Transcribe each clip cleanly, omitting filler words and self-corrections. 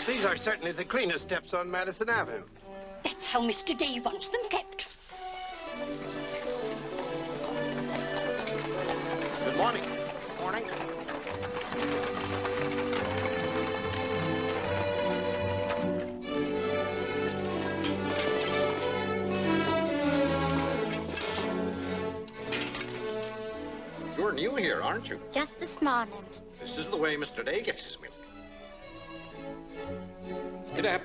These are certainly the cleanest steps on Madison Avenue. That's how Mr. Day wants them kept. Good morning. Morning. You're new here, aren't you? Just this morning. This is the way Mr. Day gets his milk. Get up.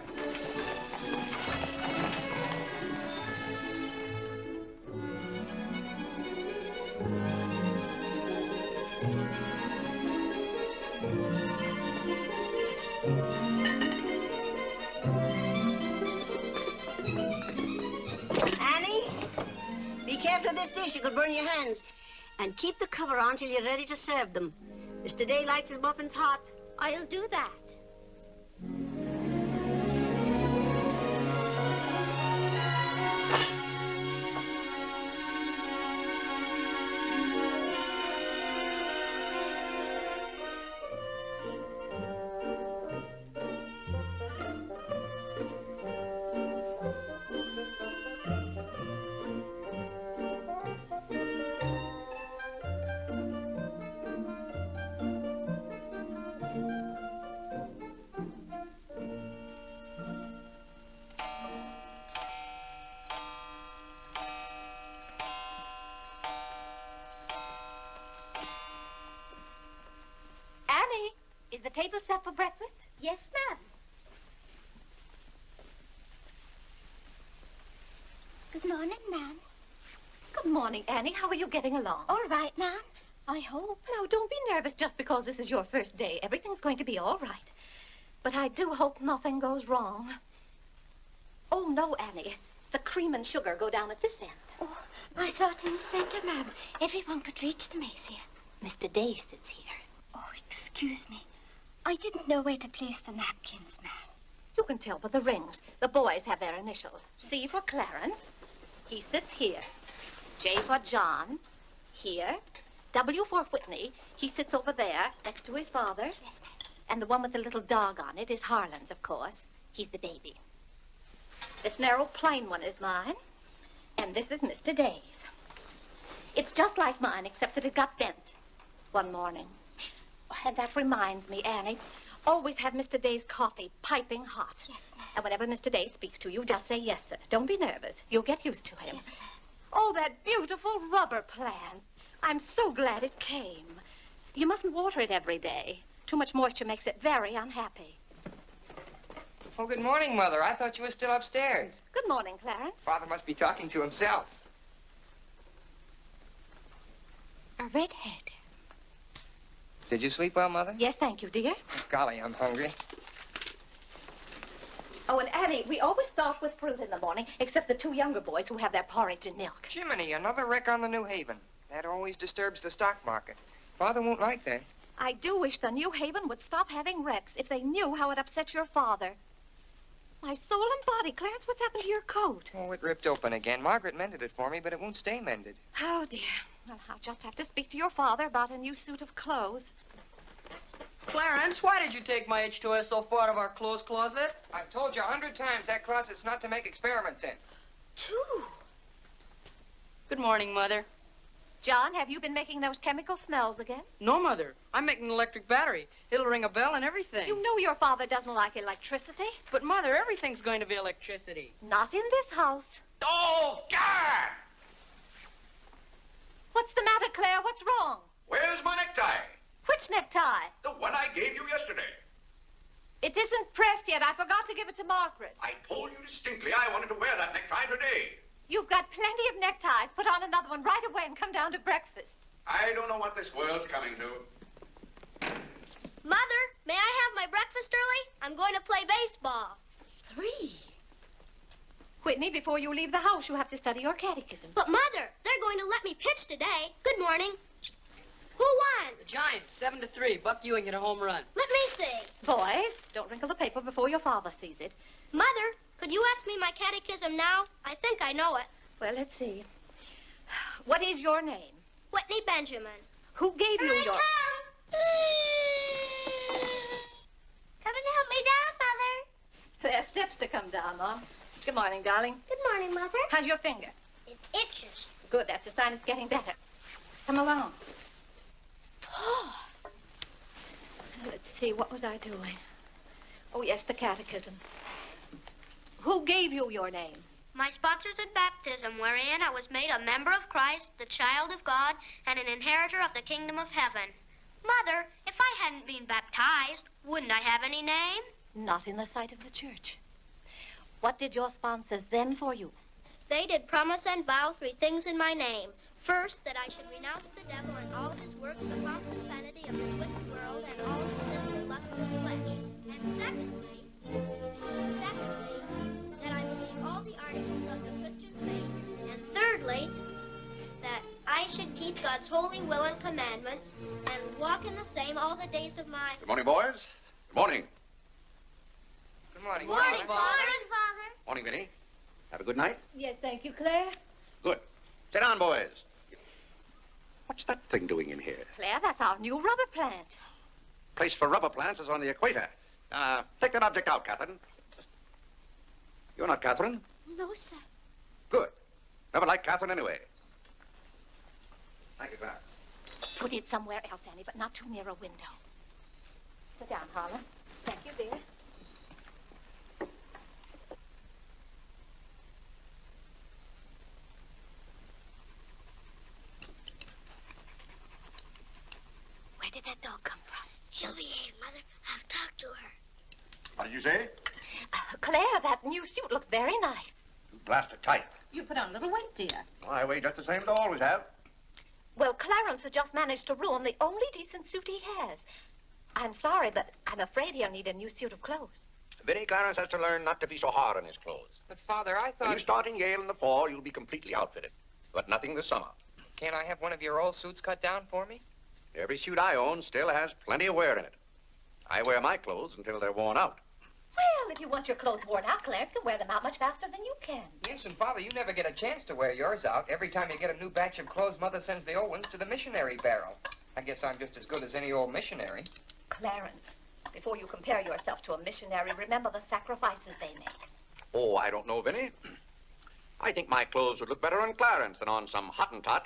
Annie, be careful of this dish. You could burn your hands. And keep the cover on till you're ready to serve them. Mr. Day likes his muffins hot. I'll do that. Is the table set for breakfast? Yes, ma'am. Good morning, ma'am. Good morning, Annie. How are you getting along? All right, ma'am. I hope. Now, don't be nervous just because this is your first day. Everything's going to be all right. But I do hope nothing goes wrong. Oh, no, Annie. The cream and sugar go down at this end. Oh, I thought in the center, ma'am. Everyone could reach the mace here. Mr. Day sits here. Oh, excuse me. I didn't know where to place the napkins, ma'am. You can tell by the rings. The boys have their initials. C for Clarence. He sits here. J for John. Here. W for Whitney. He sits over there, next to his father. Yes, ma'am. And the one with the little dog on it is Harlan's, of course. He's the baby. This narrow, plain one is mine. And this is Mr. Day's. It's just like mine, except that it got bent one morning. And that reminds me, Annie, always have Mr. Day's coffee piping hot. Yes, ma'am. And whenever Mr. Day speaks to you, just say yes, sir. Don't be nervous. You'll get used to him. Yes, ma'am. Oh, that beautiful rubber plant. I'm so glad it came. You mustn't water it every day. Too much moisture makes it very unhappy. Oh, good morning, Mother. I thought you were still upstairs. Good morning, Clarence. Father must be talking to himself. A redhead. Did you sleep well, Mother? Yes, thank you, dear. Golly, I'm hungry. Oh, and Annie, we always start with fruit in the morning, except the two younger boys who have their porridge and milk. Jiminy, another wreck on the New Haven. That always disturbs the stock market. Father won't like that. I do wish the New Haven would stop having wrecks if they knew how it upset your father. My soul and body, Clarence, what's happened to your coat? Oh, it ripped open again. Margaret mended it for me, but it won't stay mended. Oh, dear. Well, I'll just have to speak to your father about a new suit of clothes. Clarence, why did you take my H2S so far out of our clothes closet? I've told you 100 times that closet's not to make experiments in. Two. Good morning, Mother. John, have you been making those chemical smells again? No, Mother. I'm making an electric battery. It'll ring a bell and everything. You know your father doesn't like electricity. But, Mother, everything's going to be electricity. Not in this house. Oh, God! What's the matter, Claire? What's wrong? Where's my necktie? Which necktie? The one I gave you yesterday. It isn't pressed yet. I forgot to give it to Margaret. I told you distinctly I wanted to wear that necktie today. You've got plenty of neckties. Put on another one right away and come down to breakfast. I don't know what this world's coming to. Mother, may I have my breakfast early? I'm going to play baseball. 3. Whitney, before you leave the house, you have to study your catechism. But, Mother, they're going to let me pitch today. Good morning. Who won? The Giants, 7-3. Buck Ewing hit a home run. Let me see. Boys, don't wrinkle the paper before your father sees it. Mother, could you ask me my catechism now? I think I know it. Well, let's see. What is your name? Whitney Benjamin. Who gave you your... Come and help me down, Mother. Claire's steps to come down, Mom. Good morning, darling. Good morning, Mother. How's your finger? It itches. Good, that's a sign it's getting better. Come along. Oh. Let's see, what was I doing? Oh, yes, the catechism. Who gave you your name? My sponsors in baptism, wherein I was made a member of Christ, the child of God, and an inheritor of the kingdom of heaven. Mother, if I hadn't been baptized, wouldn't I have any name? Not in the sight of the church. What did your sponsors then for you? They did promise and vow 3 things in my name. First, that I should renounce the devil and all his works, the pomps and vanity of this wicked world, and all the sinful lusts of the flesh. And secondly, that I believe all the articles of the Christian faith. And thirdly, that I should keep God's holy will and commandments and walk in the same all the days of my... Good morning, boys. Good morning. Good morning, Morning, Father. Father. Morning, Vinny. Have a good night? Yes, thank you, Claire. Good. Sit down, boys. What's that thing doing in here? Claire, that's our new rubber plant. Place for rubber plants is on the equator. Take that object out, Catherine. You're not Catherine? No, sir. Good. Never liked Catherine anyway. Thank you, Clarence. Put it somewhere else, Annie, but not too near a window. Sit down, Harlan. Thank you, dear. Where did that dog come from? She'll behave, Mother. I've talked to her. What did you say? Claire, that new suit looks very nice. You blasted tight. You put on a little weight, dear. Well, I weigh just the same as I always have. Well, Clarence has just managed to ruin the only decent suit he has. I'm sorry, but I'm afraid he'll need a new suit of clothes. Vinny, Clarence has to learn not to be so hard on his clothes. But, Father, I When you thought... start in Yale in the fall, you'll be completely outfitted. But nothing this summer. Can't I have one of your old suits cut down for me? Every suit I own still has plenty of wear in it. I wear my clothes until they're worn out. Well, if you want your clothes worn out, Clarence can wear them out much faster than you can. Yes, and, Father, you never get a chance to wear yours out. Every time you get a new batch of clothes, Mother sends the old ones to the missionary barrel. I guess I'm just as good as any old missionary. Clarence, before you compare yourself to a missionary, remember the sacrifices they make. Oh, I don't know, Vinny. I think my clothes would look better on Clarence than on some Hottentot.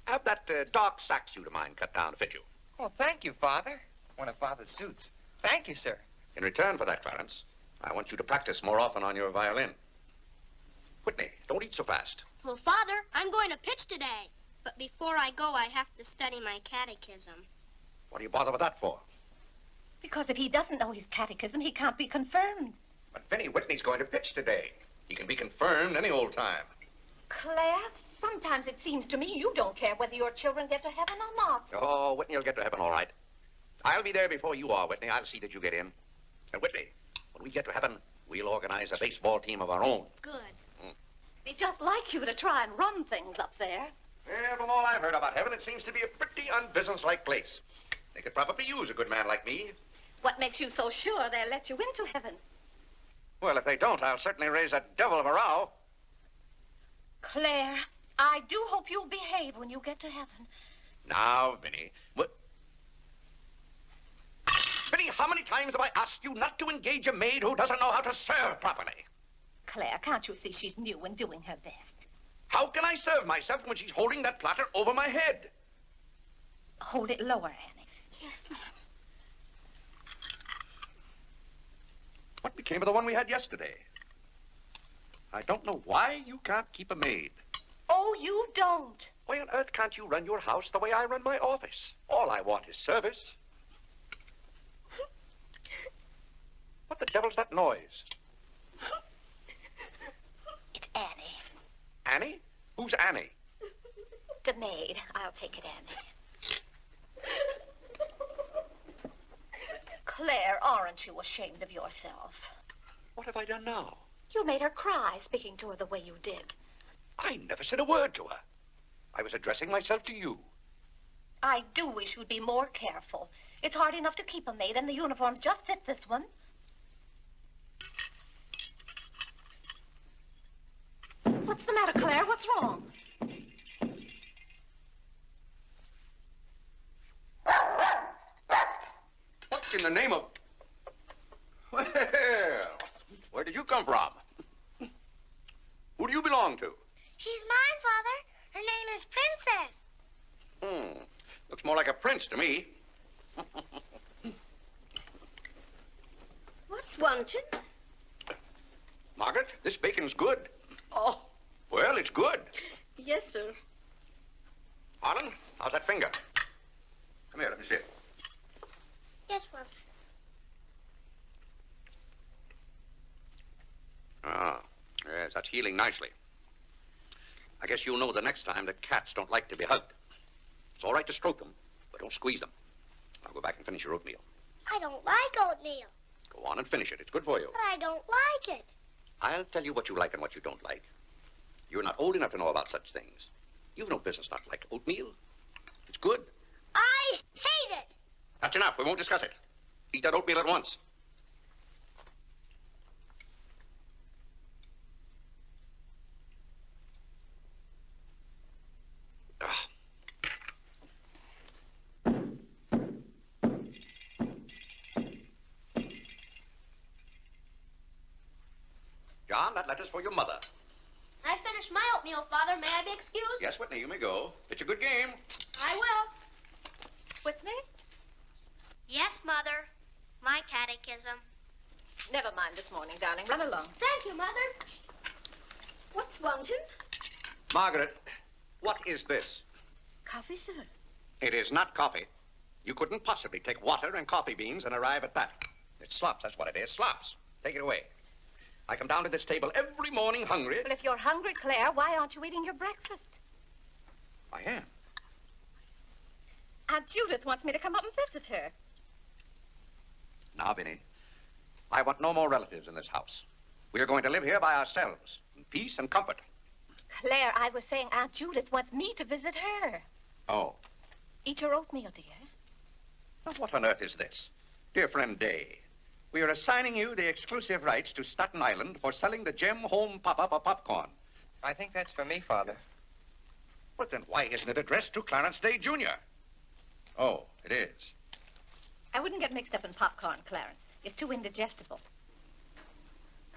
Have that dark sack suit of mine cut down to fit you. Oh, thank you, Father. One of Father's suits. Thank you, sir. In return for that, Clarence, I want you to practice more often on your violin. Whitney, don't eat so fast. Well, Father, I'm going to pitch today. But before I go, I have to study my catechism. What do you bother with that for? Because if he doesn't know his catechism, he can't be confirmed. But Vinny, Whitney's going to pitch today. He can be confirmed any old time. Claire, sometimes it seems to me you don't care whether your children get to heaven or not. Oh, Whitney will get to heaven all right. I'll be there before you are, Whitney. I'll see that you get in. And Whitney, when we get to heaven, we'll organize a baseball team of our own. Good. Be just like you to try and run things up there. Well, from all I've heard about heaven, it seems to be a pretty unbusinesslike place. They could probably use a good man like me. What makes you so sure they'll let you into heaven? Well, if they don't, I'll certainly raise a devil of a row. Claire, I do hope you'll behave when you get to heaven. Now, Vinny. Vinny, how many times have I asked you not to engage a maid who doesn't know how to serve properly? Claire, can't you see she's new and doing her best? How can I serve myself when she's holding that platter over my head? Hold it lower, Annie. Yes, ma'am. What became of the one we had yesterday? I don't know why you can't keep a maid. Oh, you don't. Why on earth can't you run your house the way I run my office? All I want is service. What the devil's that noise? It's Annie. Annie? Who's Annie? The maid. I'll take it, Annie. Claire, aren't you ashamed of yourself? What have I done now? You made her cry speaking to her the way you did. I never said a word to her. I was addressing myself to you. I do wish you'd be more careful. It's hard enough to keep a maid, and the uniforms just fit this one. What's the matter, Claire? What's wrong? What in the name of... Well, where did you come from? Who do you belong to? She's mine, Father. Her name is Princess. Looks more like a prince to me. What's wanted? Margaret, this bacon's good. Oh, Well, it's good. yes, sir. Harlan, how's that finger? Come here, let me see it. Yes, Father. Ah, yes, that's healing nicely. I guess you'll know the next time that cats don't like to be hugged. It's all right to stroke them, but don't squeeze them. Now go back and finish your oatmeal. I don't like oatmeal, Go on and finish it. It's good for you. but I don't like it. I'll tell you what you like and what you don't like. You're not old enough to know about such things. You've no business not to like oatmeal. It's good. I hate it. That's enough. We won't discuss it. Eat that oatmeal at once. Ah. John, that letter's for your mother. I finished my oatmeal, Father. May I be excused? Yes, Whitney, you may go. It's a good game. I will. Whitney? Yes, Mother. My catechism. Never mind this morning, darling. Run along. Thank you, Mother. What's wanted? Margaret, what is this? Coffee, sir. It is not coffee. You couldn't possibly take water and coffee beans and arrive at that. It's slops, that's what it is. Slops. Take it away. I come down to this table every morning hungry. Well, if you're hungry, Claire, why aren't you eating your breakfast? I am. Aunt Judith wants me to come up and visit her. Now, Vinny, I want no more relatives in this house. We are going to live here by ourselves, in peace and comfort. Claire, I was saying Aunt Judith wants me to visit her. Oh. Eat your oatmeal, dear. Now, what on earth is this? Dear friend Day, we are assigning you the exclusive rights to Staten Island for selling the Gem Home Pop-Up of popcorn. I think that's for me, Father. Well, then why isn't it addressed to Clarence Day, Jr.? Oh, it is. I wouldn't get mixed up in popcorn, Clarence. It's too indigestible.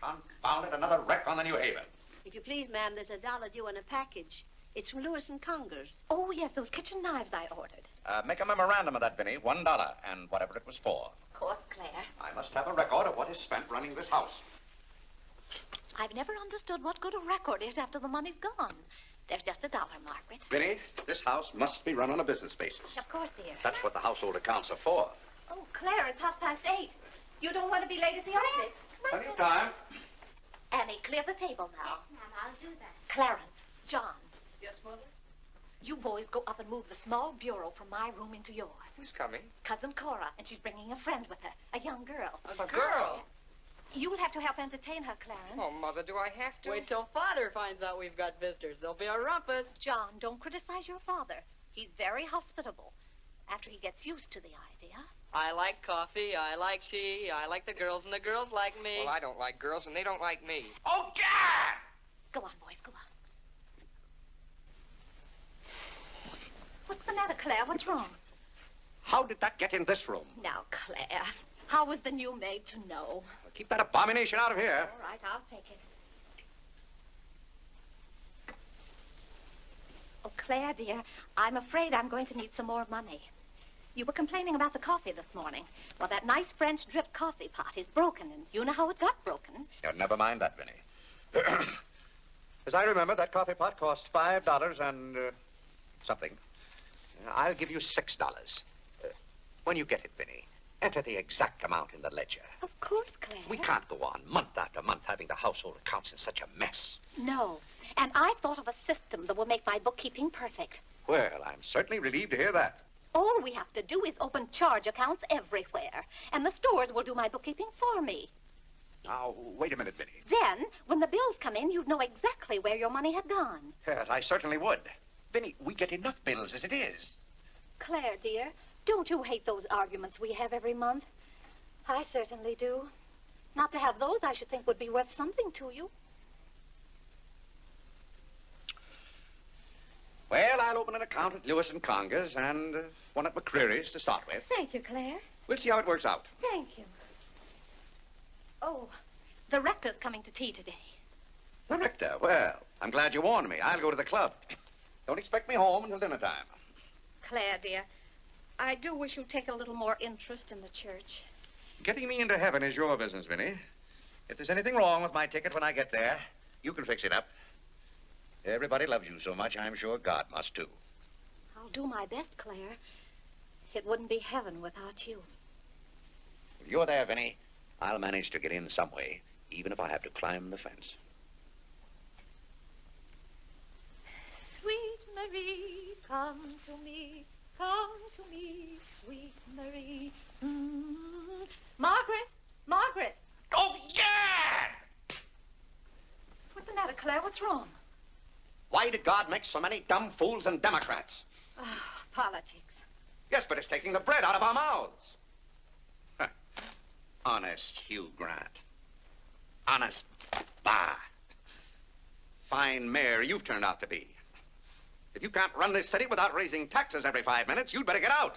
Confound it, another wreck on the New Haven. If you please, ma'am, there's $1 due on a package. It's from Lewis and Congers. Oh, yes, those kitchen knives I ordered. Make a memorandum of that, Vinny. $1, and whatever it was for. Of course, Claire. I must have a record of what is spent running this house. I've never understood what good a record is after the money's gone. There's just $1, Margaret. Vinny, this house must be run on a business basis. Of course, dear. That's what the household accounts are for. Oh, Claire, it's 8:30. You don't want to be late at the office. Plenty of time. Annie, clear the table now. Yes, ma'am, I'll do that. Clarence, John, Yes, Mother? you boys go up and move the small bureau from my room into yours. Who's coming? Cousin Cora, and she's bringing a friend with her, a young girl. A girl? You'll have to help entertain her, Clarence. Oh, Mother, do I have to? Wait till Father finds out we've got visitors. There'll be a rumpus. John, don't criticize your father. He's very hospitable. After he gets used to the idea. I like coffee, I like tea, I like the girls, and the girls like me. Well, I don't like girls, and they don't like me. Oh, God! Go on, boys, go on. What's the matter, Claire? What's wrong? How did that get in this room? Now, Claire, how was the new maid to know? Keep that abomination out of here. All right, I'll take it. Oh, Claire, dear, I'm afraid I'm going to need some more money. You were complaining about the coffee this morning. Well, that nice French drip coffee pot is broken, and you know how it got broken. Never mind that, Vinny. As I remember, that coffee pot cost $5 and something. I'll give you $6. When you get it, Vinny, enter the exact amount in the ledger. Of course, Claire. We can't go on month after month having the household accounts in such a mess. No, and I've thought of a system that will make my bookkeeping perfect. Well, I'm certainly relieved to hear that. All we have to do is open charge accounts everywhere, and the stores will do my bookkeeping for me. Now, wait a minute, Vinny. Then, when the bills come in, you'd know exactly where your money had gone. Yes, I certainly would. Vinny, we get enough bills as it is. Claire, dear, don't you hate those arguments we have every month? I certainly do. Not to have those, I should think, would be worth something to you. Well, I'll open an account at Lewis and Congers and one at McCreary's to start with. Thank you, Claire. We'll see how it works out. Thank you. Oh, the rector's coming to tea today. The rector? Well, I'm glad you warned me. I'll go to the club. Don't expect me home until dinner time. Claire, dear, I do wish you'd take a little more interest in the church. Getting me into heaven is your business, Vinny. If there's anything wrong with my ticket when I get there, you can fix it up. Everybody loves you so much, I'm sure God must too. I'll do my best, Claire. It wouldn't be heaven without you. If you're there, Vinny, I'll manage to get in some way, even if I have to climb the fence. Sweet Marie, come to me, sweet Marie. Margaret, Margaret. Oh, yeah! What's the matter, Claire? What's wrong? Why did God make so many dumb fools and Democrats? Oh, politics. Yes, but it's taking the bread out of our mouths. Huh. Honest Hugh Grant. Honest, bah. Fine mayor you've turned out to be. If you can't run this city without raising taxes every 5 minutes, you'd better get out.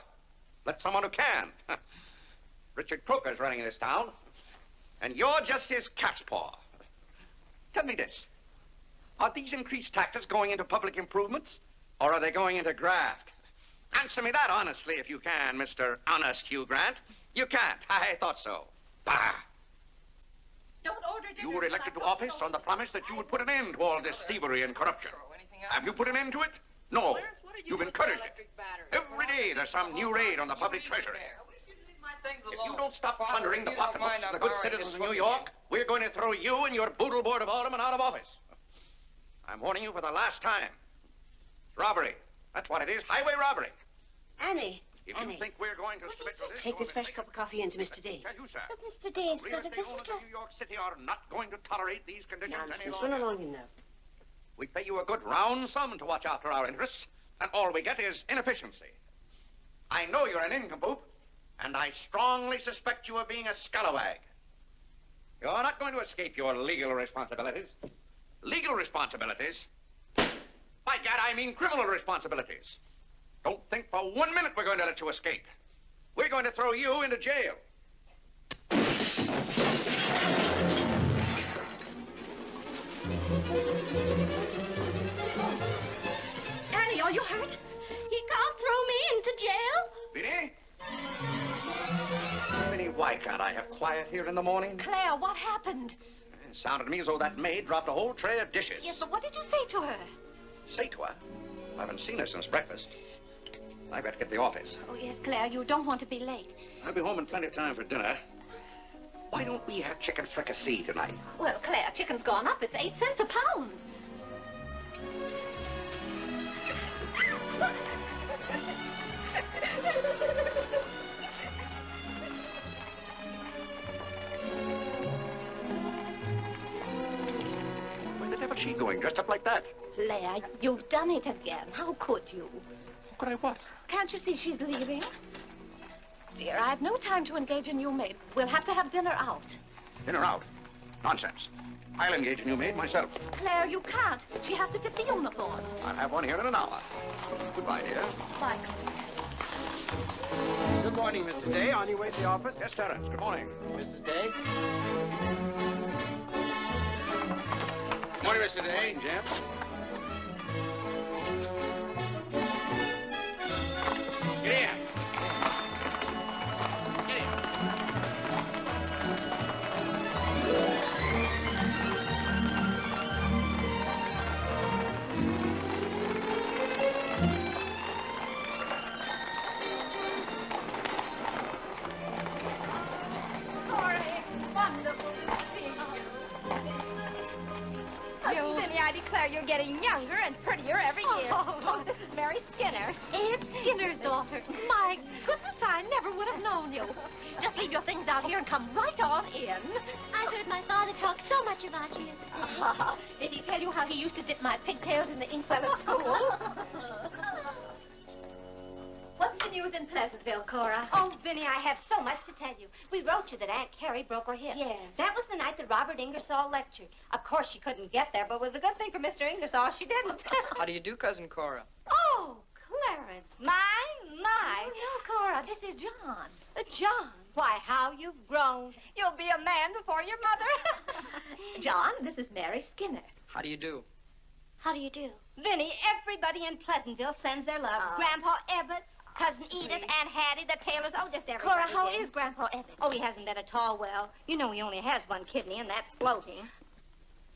Let someone who can. Richard Croker's running this town, and you're just his cat's paw. Tell me this. Are these increased taxes going into public improvements, or are they going into graft? Answer me that honestly if you can, Mr. Honest Hugh Grant. You can't. I thought so. Bah! Don't order dinner. You were elected to office on the promise that you would put an end to all this thievery and corruption. Have you put an end to it? No. You've encouraged it. Every day there's some new raid on the public treasury. If you don't stop plundering the pocketbooks of the good citizens of New York, we're going to throw you and your boodle board of aldermen out of office. I'm warning you for the last time. It's robbery. That's what it is. Highway robbery. Annie. If you think we're going to submit to this... Take this fresh cup of coffee into Mr. Day. Tell you, sir. But Mr. Day's Real got a estate owners visitor. in New York City are not going to tolerate these conditions any Nonsense. longer. Run along in now. We pay you a good round sum to watch after our interests, and all we get is inefficiency. I know you're an nincompoop, and I strongly suspect you of being a scalawag. You're not going to escape your legal responsibilities. Legal responsibilities? By gad, I mean criminal responsibilities. Don't think for 1 minute we're going to let you escape. We're going to throw you into jail. Annie, are you hurt? He can't throw me into jail. Vinny? Vinny, why can't I have quiet here in the morning? Claire, what happened? It sounded to me as though that maid dropped a whole tray of dishes. Yes, but what did you say to her? Say to her? I haven't seen her since breakfast. I better get to the office. Oh, yes, Claire, you don't want to be late. I'll be home in plenty of time for dinner. Why don't we have chicken fricassee tonight? Well, Claire, chicken's gone up. It's 8 cents a pound. Where the devil's she going, dressed up like that? Claire, you've done it again. How could you? Could I what? Can't you see she's leaving? Dear, I've no time to engage a new maid. We'll have to have dinner out. Dinner out? Nonsense. I'll engage a new maid myself. Claire, you can't. She has to fit the uniforms. I'll have one here in an hour. Goodbye, dear. Bye. Good morning, Mr. Day. On your way to the office? Yes, Terence. Good morning. Mrs. Day? Good morning, Mr. Day. Jim. Get in. Get in. Corey, it's wonderful seeing you. Vinny, I declare you're getting younger and prettier every year. Oh, this is Mary Skinner. It's Skinner's daughter. My goodness, I never would have known you. Just leave your things out here and come right on in. I heard my father talk so much about you, Mrs. Day. Did he tell you how he used to dip my pigtails in the inkwell at school? What's the news in Pleasantville, Cora? Oh, Vinny, I have so much to tell you. We wrote you that Aunt Carrie broke her hip. Yes. That was the night that Robert Ingersoll lectured. Of course, she couldn't get there, but it was a good thing for Mr. Ingersoll she didn't. How do you do, Cousin Cora? Oh, Clarence, my. Oh, no, Cora, this is John. John, why, how you've grown. You'll be a man before your mother. John, this is Mary Skinner. How do you do? How do you do? Vinny, everybody in Pleasantville sends their love. Oh. Grandpa Ebbets, Cousin Edith, Aunt Hattie, the Taylors, oh, just everybody. Cora, how did. is Grandpa Evans? Oh, he hasn't been at all well. You know he only has one kidney, and that's floating.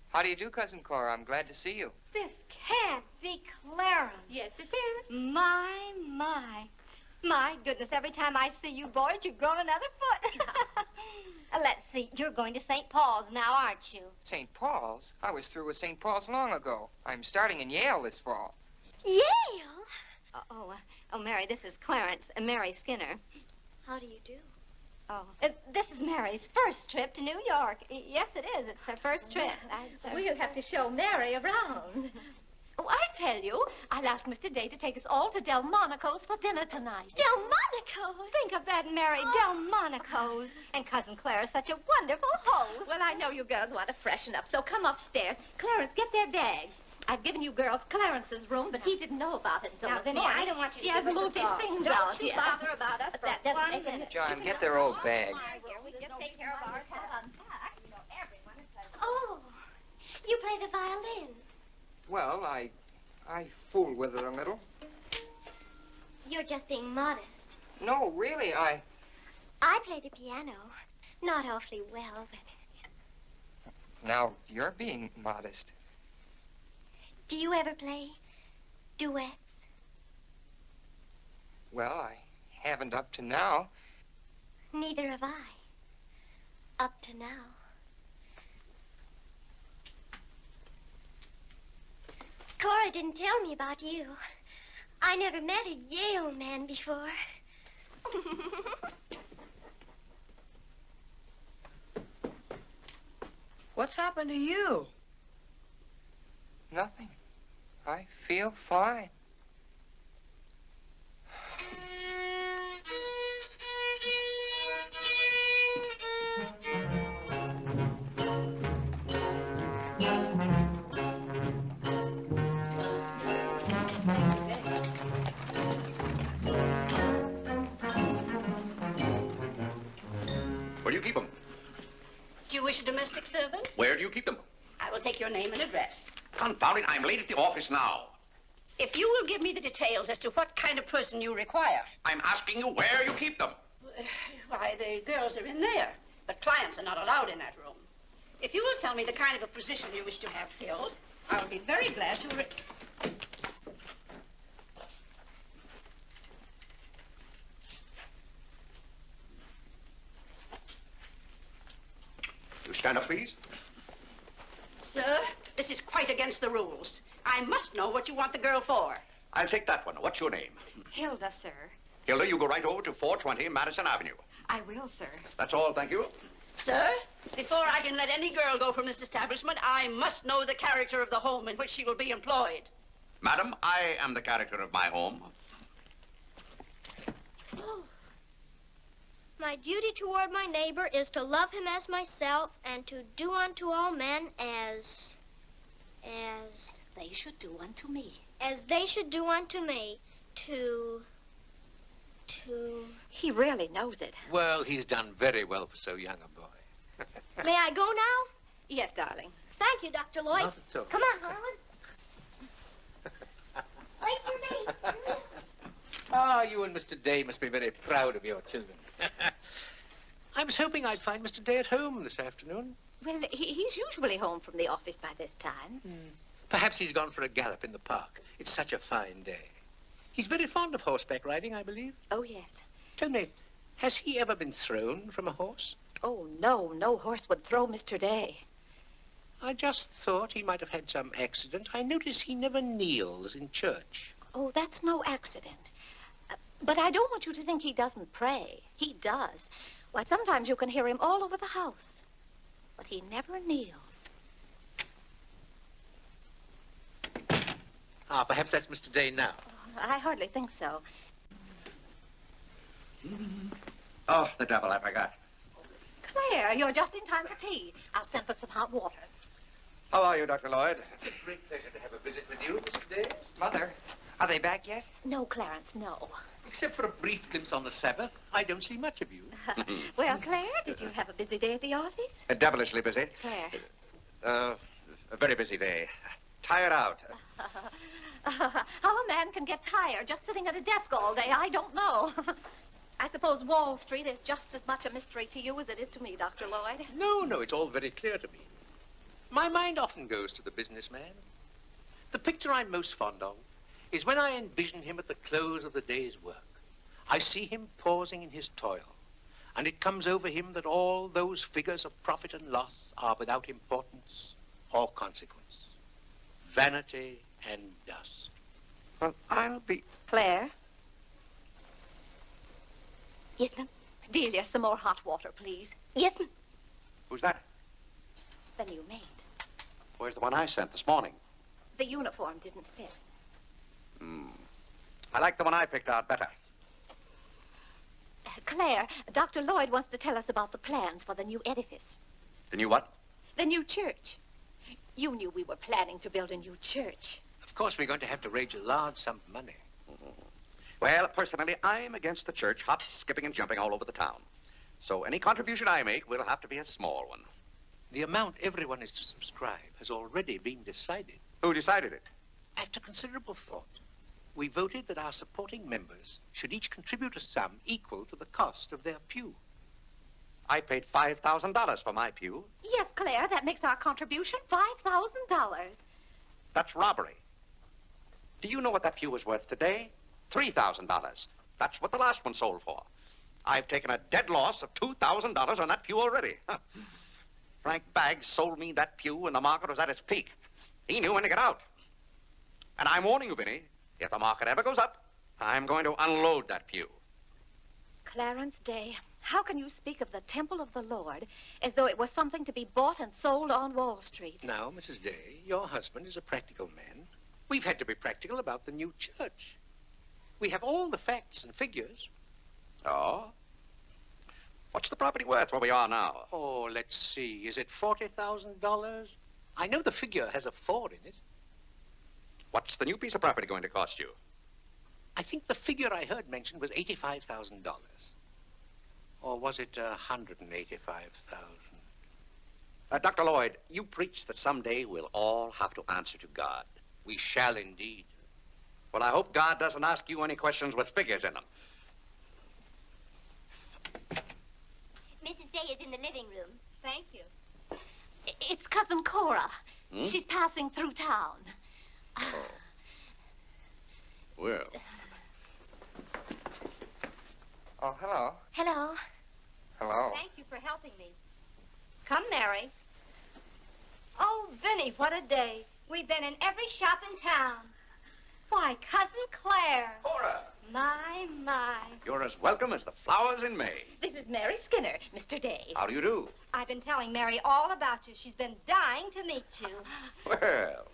How do you do, Cousin Cora? I'm glad to see you. This can't be Clarence. Yes, it is. My. My goodness, every time I see you boys, you've grown another foot. Let's see, you're going to St. Paul's now, aren't you? St. Paul's? I was through with St. Paul's long ago. I'm starting in Yale this fall. Yale? Oh, Mary, this is Clarence, Mary Skinner. How do you do? Oh, this is Mary's first trip to New York. Yes, it is. It's her first trip. We'll have to show Mary around. Oh, I tell you, I'll ask Mr. Day to take us all to Delmonico's for dinner tonight. Delmonico's? Think of that, Mary, Delmonico's. And Cousin Clara's such a wonderful host. Well, I know you girls want to freshen up, so come upstairs. Clarence, get their bags. I've given you girls Clarence's room, but he didn't know about it until Now, this Vinny, morning. I don't want you to He give hasn't us a moved his thought. things Don't out you yet. bother about us for That doesn't 1 make any minute. John, get their old bags. We can just take care of ourselves. Oh, you play the violin. Well, I fool with it a little. You're just being modest. No, really, I play the piano. Not awfully well, but... Now, you're being modest. Do you ever play duets? Well, I haven't up to now. Neither have I. Up to now. Cora didn't tell me about you. I never met a Yale man before. What's happened to you? Nothing. I feel fine. Where do you keep them? Do you wish a domestic servant? Where do you keep them? I will take your name and address. Confound it, I'm late at the office now. If you will give me the details as to what kind of person you require. I'm asking you where you keep them. Why, the girls are in there, but clients are not allowed in that room. If you will tell me the kind of a position you wish to have filled, I will be very glad to... You stand up, please. Sir, this is quite against the rules. I must know what you want the girl for. I'll take that one. What's your name? Hilda, sir. Hilda, you go right over to 420 Madison Avenue. I will, sir. That's all, thank you. Sir, before I can let any girl go from this establishment, I must know the character of the home in which she will be employed. Madam, I am the character of my home. My duty toward my neighbor is to love him as myself and to do unto all men as They should do unto me. they should do unto me. He really knows it. Well, he's done very well for so young a boy. May I go now? Yes, darling. Thank you, Dr. Lloyd. Not at all. Come on, Harlan. Wait for me. Ah, you and Mr. Day must be very proud of your children. I was hoping I'd find Mr. Day at home this afternoon. Well, he's usually home from the office by this time. Perhaps he's gone for a gallop in the park. It's such a fine day. He's very fond of horseback riding, I believe. Oh, yes. Tell me, has he ever been thrown from a horse? Oh, no. No horse would throw Mr. Day. I just thought he might have had some accident. I notice he never kneels in church. Oh, that's no accident. But I don't want you to think he doesn't pray. He does. Why, sometimes you can hear him all over the house. But he never kneels. Ah, perhaps that's Mr. Day now. I hardly think so. Oh, the devil, I forgot. Claire, you're just in time for tea. I'll send for some hot water. How are you, Dr. Lloyd? It's a great pleasure to have a visit with you, Mr. Day. Mother, Are they back yet? No, Clarence, no. Except for a brief glimpse on the Sabbath, I don't see much of you. Well, Claire, did you have a busy day at the office? Devilishly busy. Claire. A very busy day. Tired out. How a man can get tired just sitting at a desk all day, I don't know. I suppose Wall Street is just as much a mystery to you as it is to me, Dr. Lloyd. No, it's all very clear to me. My mind often goes to the businessman. The picture I'm most fond of is when I envision him at the close of the day's work. I see him pausing in his toil, and it comes over him that all those figures of profit and loss are without importance or consequence. Vanity and dust. Well, I'll be... Claire? Yes, ma'am. Delia, some more hot water, please. Yes, ma'am. Who's that? The new maid. Where's the one I sent this morning? The uniform didn't fit. I like the one I picked out better. Claire, Dr. Lloyd wants to tell us about the plans for the new edifice. The new what? The new church. You knew we were planning to build a new church. Of course, we're going to have to raise a large sum of money. Well, personally, I'm against the church hopping, skipping, and jumping all over the town. So any contribution I make will have to be a small one. The amount everyone is to subscribe has already been decided. Who decided it? After considerable thought, we voted that our supporting members should each contribute a sum equal to the cost of their pew. I paid $5,000 for my pew. Yes, Claire, that makes our contribution $5,000. That's robbery. Do you know what that pew was worth today? $3,000. That's what the last one sold for. I've taken a dead loss of $2,000 on that pew already. Frank Baggs sold me that pew when the market was at its peak. He knew when to get out. And I'm warning you, Vinny, if the market ever goes up, I'm going to unload that pew. Clarence Day, how can you speak of the temple of the Lord as though it was something to be bought and sold on Wall Street? Now, Mrs. Day, your husband is a practical man. We've had to be practical about the new church. We have all the facts and figures. Oh? What's the property worth where we are now? Oh, let's see. Is it $40,000? I know the figure has a 4 in it. What's the new piece of property going to cost you? I think the figure I heard mentioned was $85,000. Or was it $185,000? Dr. Lloyd, you preach that someday we'll all have to answer to God. We shall indeed. Well, I hope God doesn't ask you any questions with figures in them. Mrs. Day is in the living room. Thank you. It's Cousin Cora. She's passing through town. Well. Oh, hello. Hello. Hello. Thank you for helping me. Come, Mary. Oh, Vinny, what a day. We've been in every shop in town. Why, Cousin Claire. Cora! My. You're as welcome as the flowers in May. This is Mary Skinner, Mr. Day. How do you do? I've been telling Mary all about you. She's been dying to meet you. Well.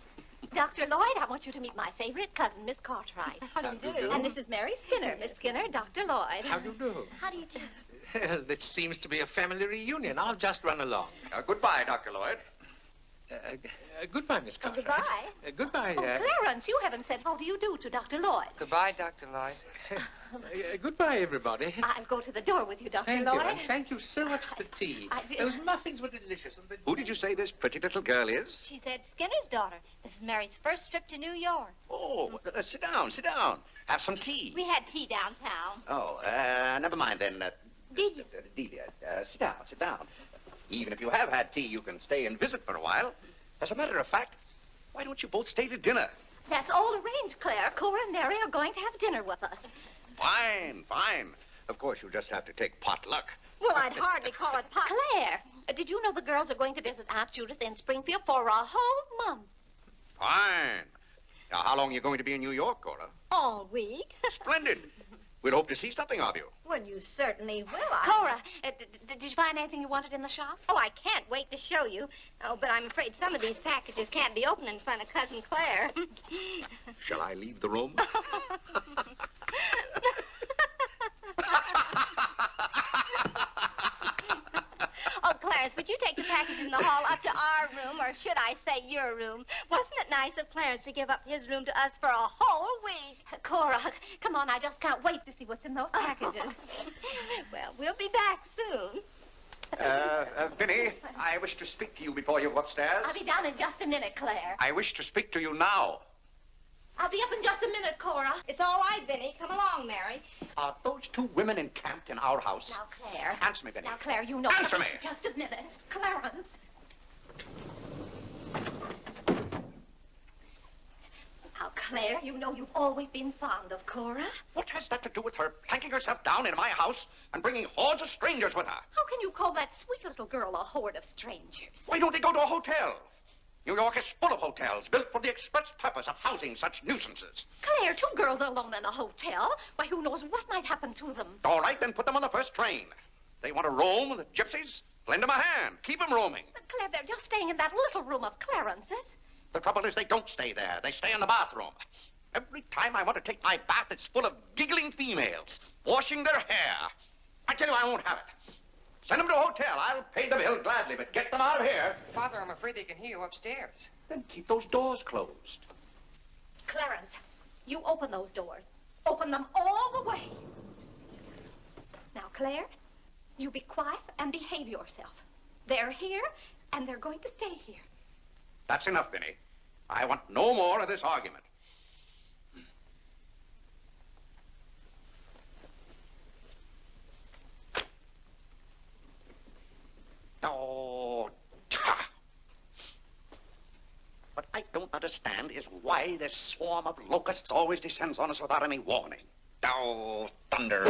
Dr. Lloyd, I want you to meet my favorite cousin, Miss Cartwright. How do you do? And this is Mary Skinner. Miss Skinner, Dr. Lloyd. How do you do? How do you do? This seems to be a family reunion. I'll just run along. Goodbye, Dr. Lloyd. Goodbye, Miss Cartwright. Goodbye. Goodbye. Oh, Clarence, you haven't said how do you do to Dr. Lloyd. Goodbye, Dr. Lloyd. Goodbye, everybody. I'll go to the door with you, Dr. Thank Lloyd. you, and thank you so much for the tea. Those muffins were delicious. And Who did you say this pretty little girl is? She said Skinner's daughter. This is Mary's first trip to New York. Oh, sit down, sit down. Have some tea. We had tea downtown. Oh, never mind then. Delia. Delia, sit down, sit down. Even if you have had tea, you can stay and visit for a while. As a matter of fact, why don't you both stay to dinner? That's all arranged, Claire. Cora and Mary are going to have dinner with us. Fine, fine. Of course, you'll just have to take potluck. Well, I'd hardly call it pot. Claire, did you know the girls are going to visit Aunt Judith in Springfield for a whole month? Fine. Now, how long are you going to be in New York, Cora? All week. Splendid. We'd hope to see something of you. Well, you certainly will. Cora, did you find anything you wanted in the shop? Oh, I can't wait to show you. Oh, but I'm afraid some of these packages can't be opened in front of Cousin Claire. Shall I leave the room? Oh, Clarence, would you take the package package in the hall up to our room, or should I say your room. Wasn't it nice of Clarence to give up his room to us for a whole week? Cora, come on, I just can't wait to see what's in those packages. Well, we'll be back soon. Vinny, I wish to speak to you before you go upstairs. I'll be down in just a minute, Claire. I wish to speak to you now. I'll be up in just a minute, Cora. It's all right, Vinny. Come along, Mary. Are those two women encamped in our house? Now, Claire. Answer me, Vinny. Now, Claire, you know... Answer me! Just a minute. Clarence. Now, Claire, you know you've always been fond of Cora. What has that to do with her planking herself down in my house and bringing hordes of strangers with her? How can you call that sweet little girl a horde of strangers? Why don't they go to a hotel? New York is full of hotels built for the express purpose of housing such nuisances. Claire, two girls alone in a hotel? Why, who knows what might happen to them? All right, then put them on the first train. They want to roam with the gypsies? Lend them a hand. Keep them roaming. But, Claire, they're just staying in that little room of Clarence's. The trouble is they don't stay there. They stay in the bathroom. Every time I want to take my bath, it's full of giggling females, washing their hair. I tell you, I won't have it. Send them to a hotel. I'll pay the bill gladly, but get them out of here. Father, I'm afraid they can hear you upstairs. Then keep those doors closed. Clarence, you open those doors. Open them all the way. Now, Claire, you be quiet and behave yourself. They're here, and they're going to stay here. That's enough, Vinny. I want no more of this argument. Oh, tcha! What I don't understand is why this swarm of locusts always descends on us without any warning. Oh, thunder.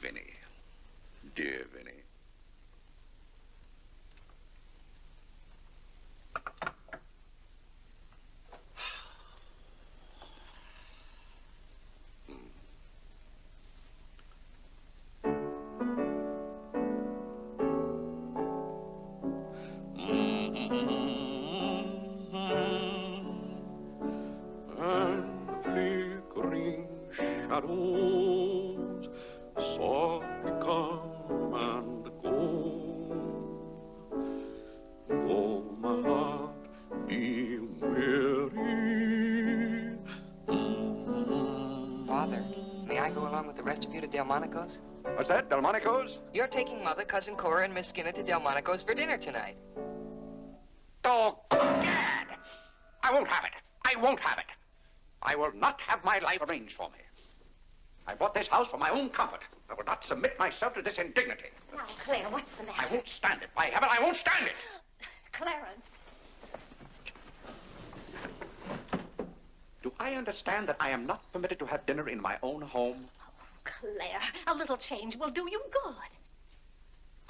Vinny. Dear Vinny. Shadows softly come and go. Oh, my heart, be weary. Father, may I go along with the rest of you to Delmonico's? What's that, Delmonico's? You're taking Mother, Cousin Cora, and Miss Skinner to Delmonico's for dinner tonight. Oh, Gad! I won't have it. I won't have it. I will not have my life arranged for me. I bought this house for my own comfort. I will not submit myself to this indignity. Now, Claire, what's the matter? I won't stand it. By heaven, I won't stand it. Clarence. Do I understand that I am not permitted to have dinner in my own home? Oh, Claire, a little change will do you good.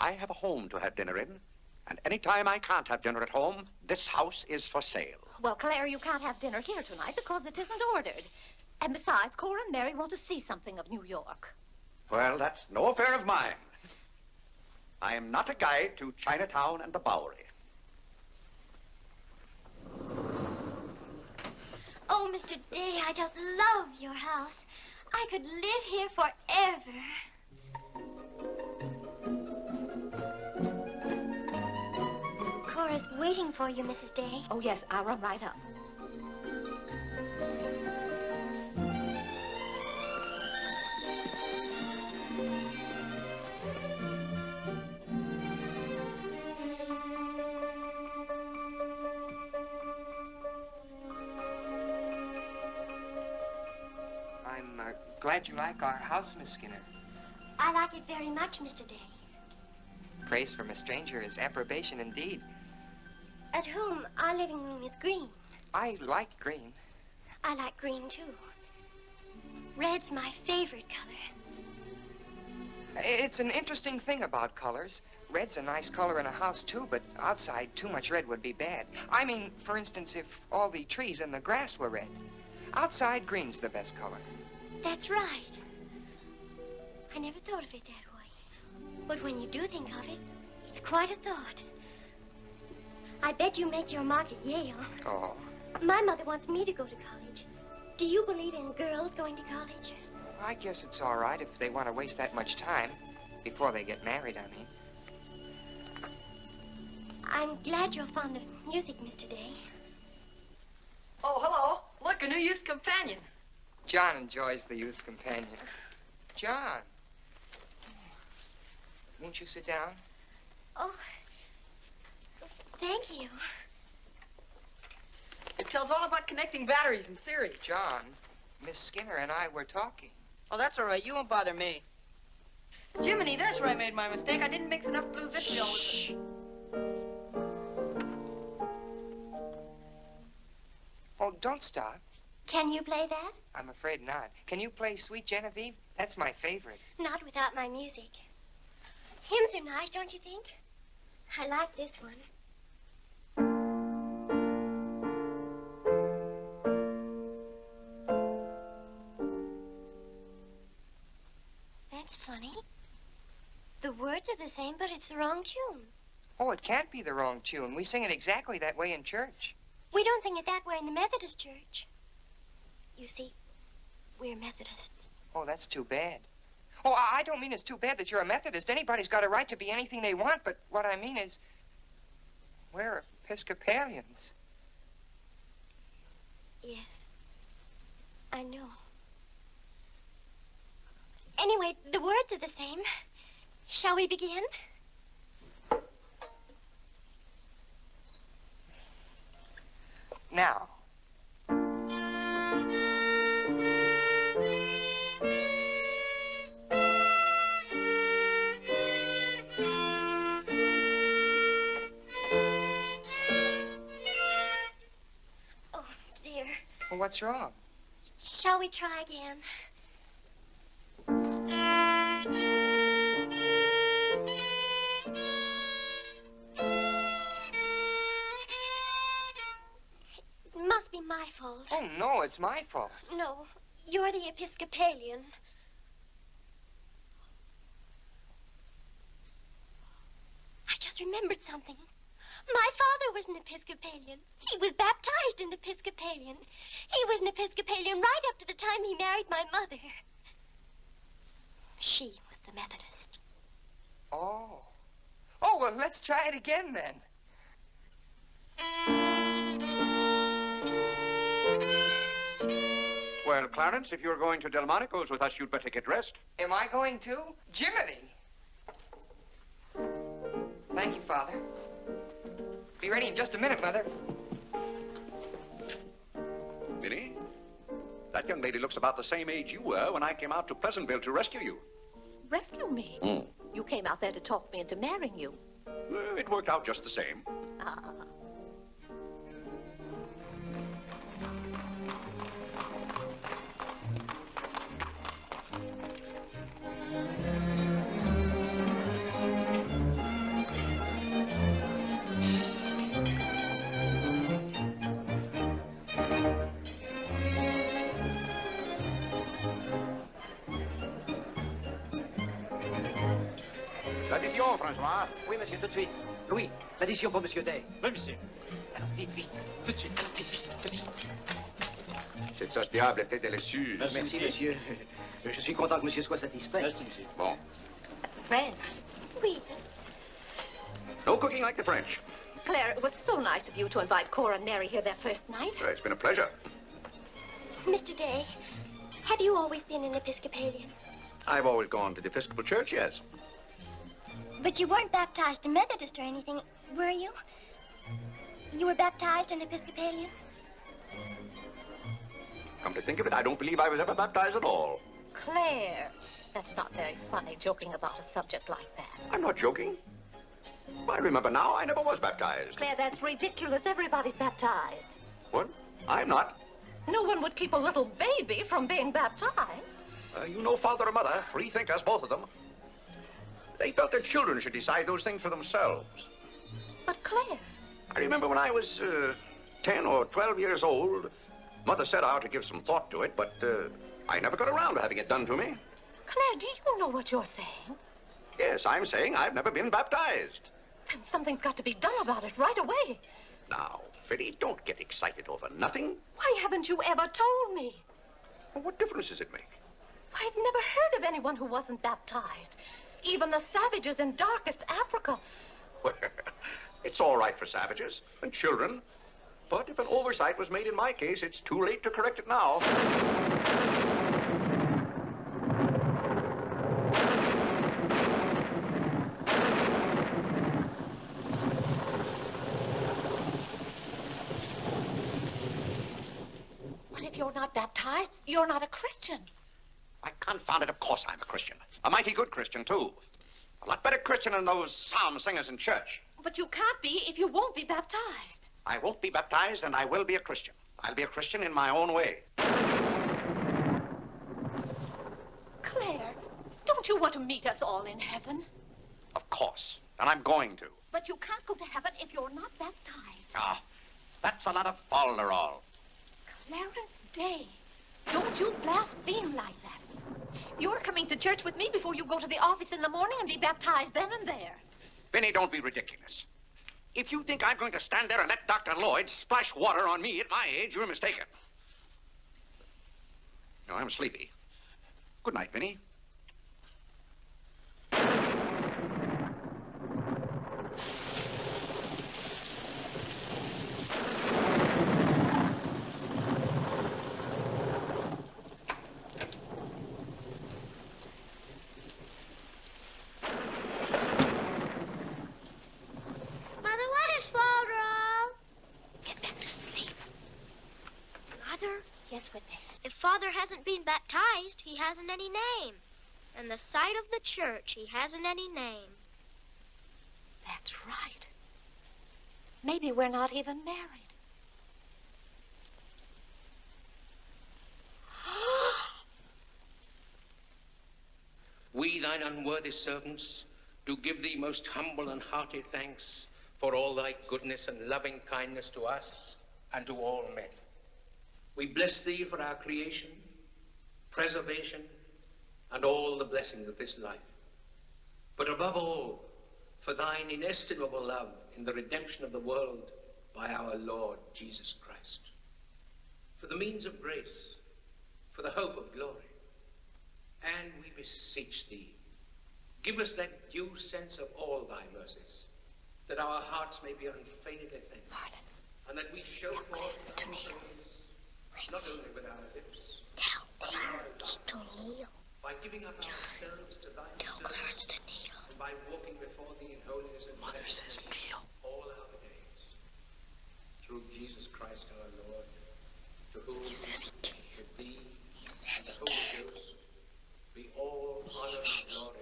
I have a home to have dinner in, and any time I can't have dinner at home, this house is for sale. Well, Claire, you can't have dinner here tonight because it isn't ordered. And besides, Cora and Mary want to see something of New York. Well, that's no affair of mine. I am not a guide to Chinatown and the Bowery. Oh, Mr. Day, I just love your house. I could live here forever. Cora's waiting for you, Mrs. Day. Oh, yes, I'll run right up. I'm glad you like our house, Miss Skinner. I like it very much, Mr. Day. Praise from a stranger is approbation indeed. At home, our living room is green. I like green. I like green, too. Red's my favorite color. It's an interesting thing about colors. Red's a nice color in a house, too, but outside, too much red would be bad. I mean, for instance, if all the trees and the grass were red. Outside, green's the best color. That's right. I never thought of it that way. But when you do think of it, it's quite a thought. I bet you make your mark at Yale. Oh. My mother wants me to go to college. Do you believe in girls going to college? I guess it's all right if they want to waste that much time before they get married, I mean. I'm glad you're fond of music, Mr. Day. Oh, hello. Look, a new youth companion. John enjoys the youth's companion. John. Won't you sit down? Oh, thank you. It tells all about connecting batteries in series. John, Miss Skinner and I were talking. Oh, that's all right. You won't bother me. Jiminy, there's where I made my mistake. I didn't mix enough blue vitriol with it. Oh, don't stop. Can you play that? I'm afraid not. Can you play Sweet Genevieve? That's my favorite. Not without my music. Hymns are nice, don't you think? I like this one. That's funny. The words are the same, but it's the wrong tune. Oh, it can't be the wrong tune. We sing it exactly that way in church. We don't sing it that way in the Methodist church. You see, we're Methodists. Oh, that's too bad. Oh, I don't mean it's too bad that you're a Methodist. Anybody's got a right to be anything they want, but what I mean is we're Episcopalians. Yes, I know. Anyway, the words are the same. Shall we begin? Now. Oh, dear. Well, what's wrong? Shall we try again? It must be my fault. Oh, no, it's my fault. No, you're the Episcopalian. I just remembered something. My father was an Episcopalian. He was baptized an Episcopalian. He was an Episcopalian right up to the time he married my mother. She was the Methodist. Oh. Oh, well, let's try it again then. Well, Clarence, if you're going to Delmonico's with us, you'd better get dressed. Am I going to? Jiminy. Thank you, Father. Be ready in just a minute, Mother. Minnie, that young lady looks about the same age you were when I came out to Pleasantville to rescue you. Rescue me? You came out there to talk me into marrying you. It worked out just the same. Ah. L'addition, François. Oui, monsieur, tout de suite. Louis, l'addition pour monsieur Day. Oui, monsieur. Alors, vite, vite, tout de suite. Alors, vite, vite, vite. Cette sauce diable était délicieuse. Merci, monsieur. Je suis content que monsieur soit satisfait. Merci, monsieur. Bon. France. Oui. No cooking like the French. Claire, it was so nice of you to invite Cora and Mary here their first night. It's been a pleasure. Mr. Day, have you always been an Episcopalian? I've always gone to the Episcopal Church, yes. But you weren't baptized a Methodist or anything, were you? You were baptized an Episcopalian? Come to think of it, I don't believe I was ever baptized at all. Claire, that's not very funny, joking about a subject like that. I'm not joking. I remember now, I never was baptized. Claire, that's ridiculous. Everybody's baptized. What? I'm not. No one would keep a little baby from being baptized. You know, father or mother, rethink us, both of them. They felt their children should decide those things for themselves. But Claire... I remember when I was 10 or 12 years old, Mother said I ought to give some thought to it, but I never got around to having it done to me. Claire, do you know what you're saying? Yes, I'm saying I've never been baptized. Then something's got to be done about it right away. Now, Fiddy, don't get excited over nothing. Why haven't you ever told me? Well, what difference does it make? I've never heard of anyone who wasn't baptized. Even the savages in darkest Africa. Well, it's all right for savages and children. But if an oversight was made in my case, it's too late to correct it now. But if you're not baptized, you're not a Christian. Why, confound it, of course I'm a Christian. A mighty good Christian, too. A lot better Christian than those psalm singers in church. But you can't be if you won't be baptized. I won't be baptized, and I will be a Christian. I'll be a Christian in my own way. Claire, don't you want to meet us all in heaven? Of course. And I'm going to. But you can't go to heaven if you're not baptized. Ah, that's a lot of falderall. Clarence Day, don't you blaspheme like that. You're coming to church with me before you go to the office in the morning and be baptized then and there. Vinny, don't be ridiculous. If you think I'm going to stand there and let Dr. Lloyd splash water on me at my age, you're mistaken. No, I'm sleepy. Good night, Vinny. Yes, Whitney. If Father hasn't been baptized, he hasn't any name. In the sight of the church, he hasn't any name. That's right. Maybe we're not even married. We, thine unworthy servants, do give thee most humble and hearty thanks for all thy goodness and loving kindness to us and to all men. We bless thee for our creation, preservation, and all the blessings of this life. But above all, for thine inestimable love in the redemption of the world by our Lord Jesus Christ. For the means of grace, for the hope of glory. And we beseech thee, give us that due sense of all thy mercies, that our hearts may be unfeignedly thankful, and that we show forth to kneel. Not only with our lips, Tell Clarence to kneel. by giving up ourselves to thy Tell service, Clarence to kneel. and by walking before thee in holiness and Mother says kneel. all our days. Through Jesus Christ our Lord, to whom He says he can. with thee He says and the he Holy can. Ghost be all honor and glory,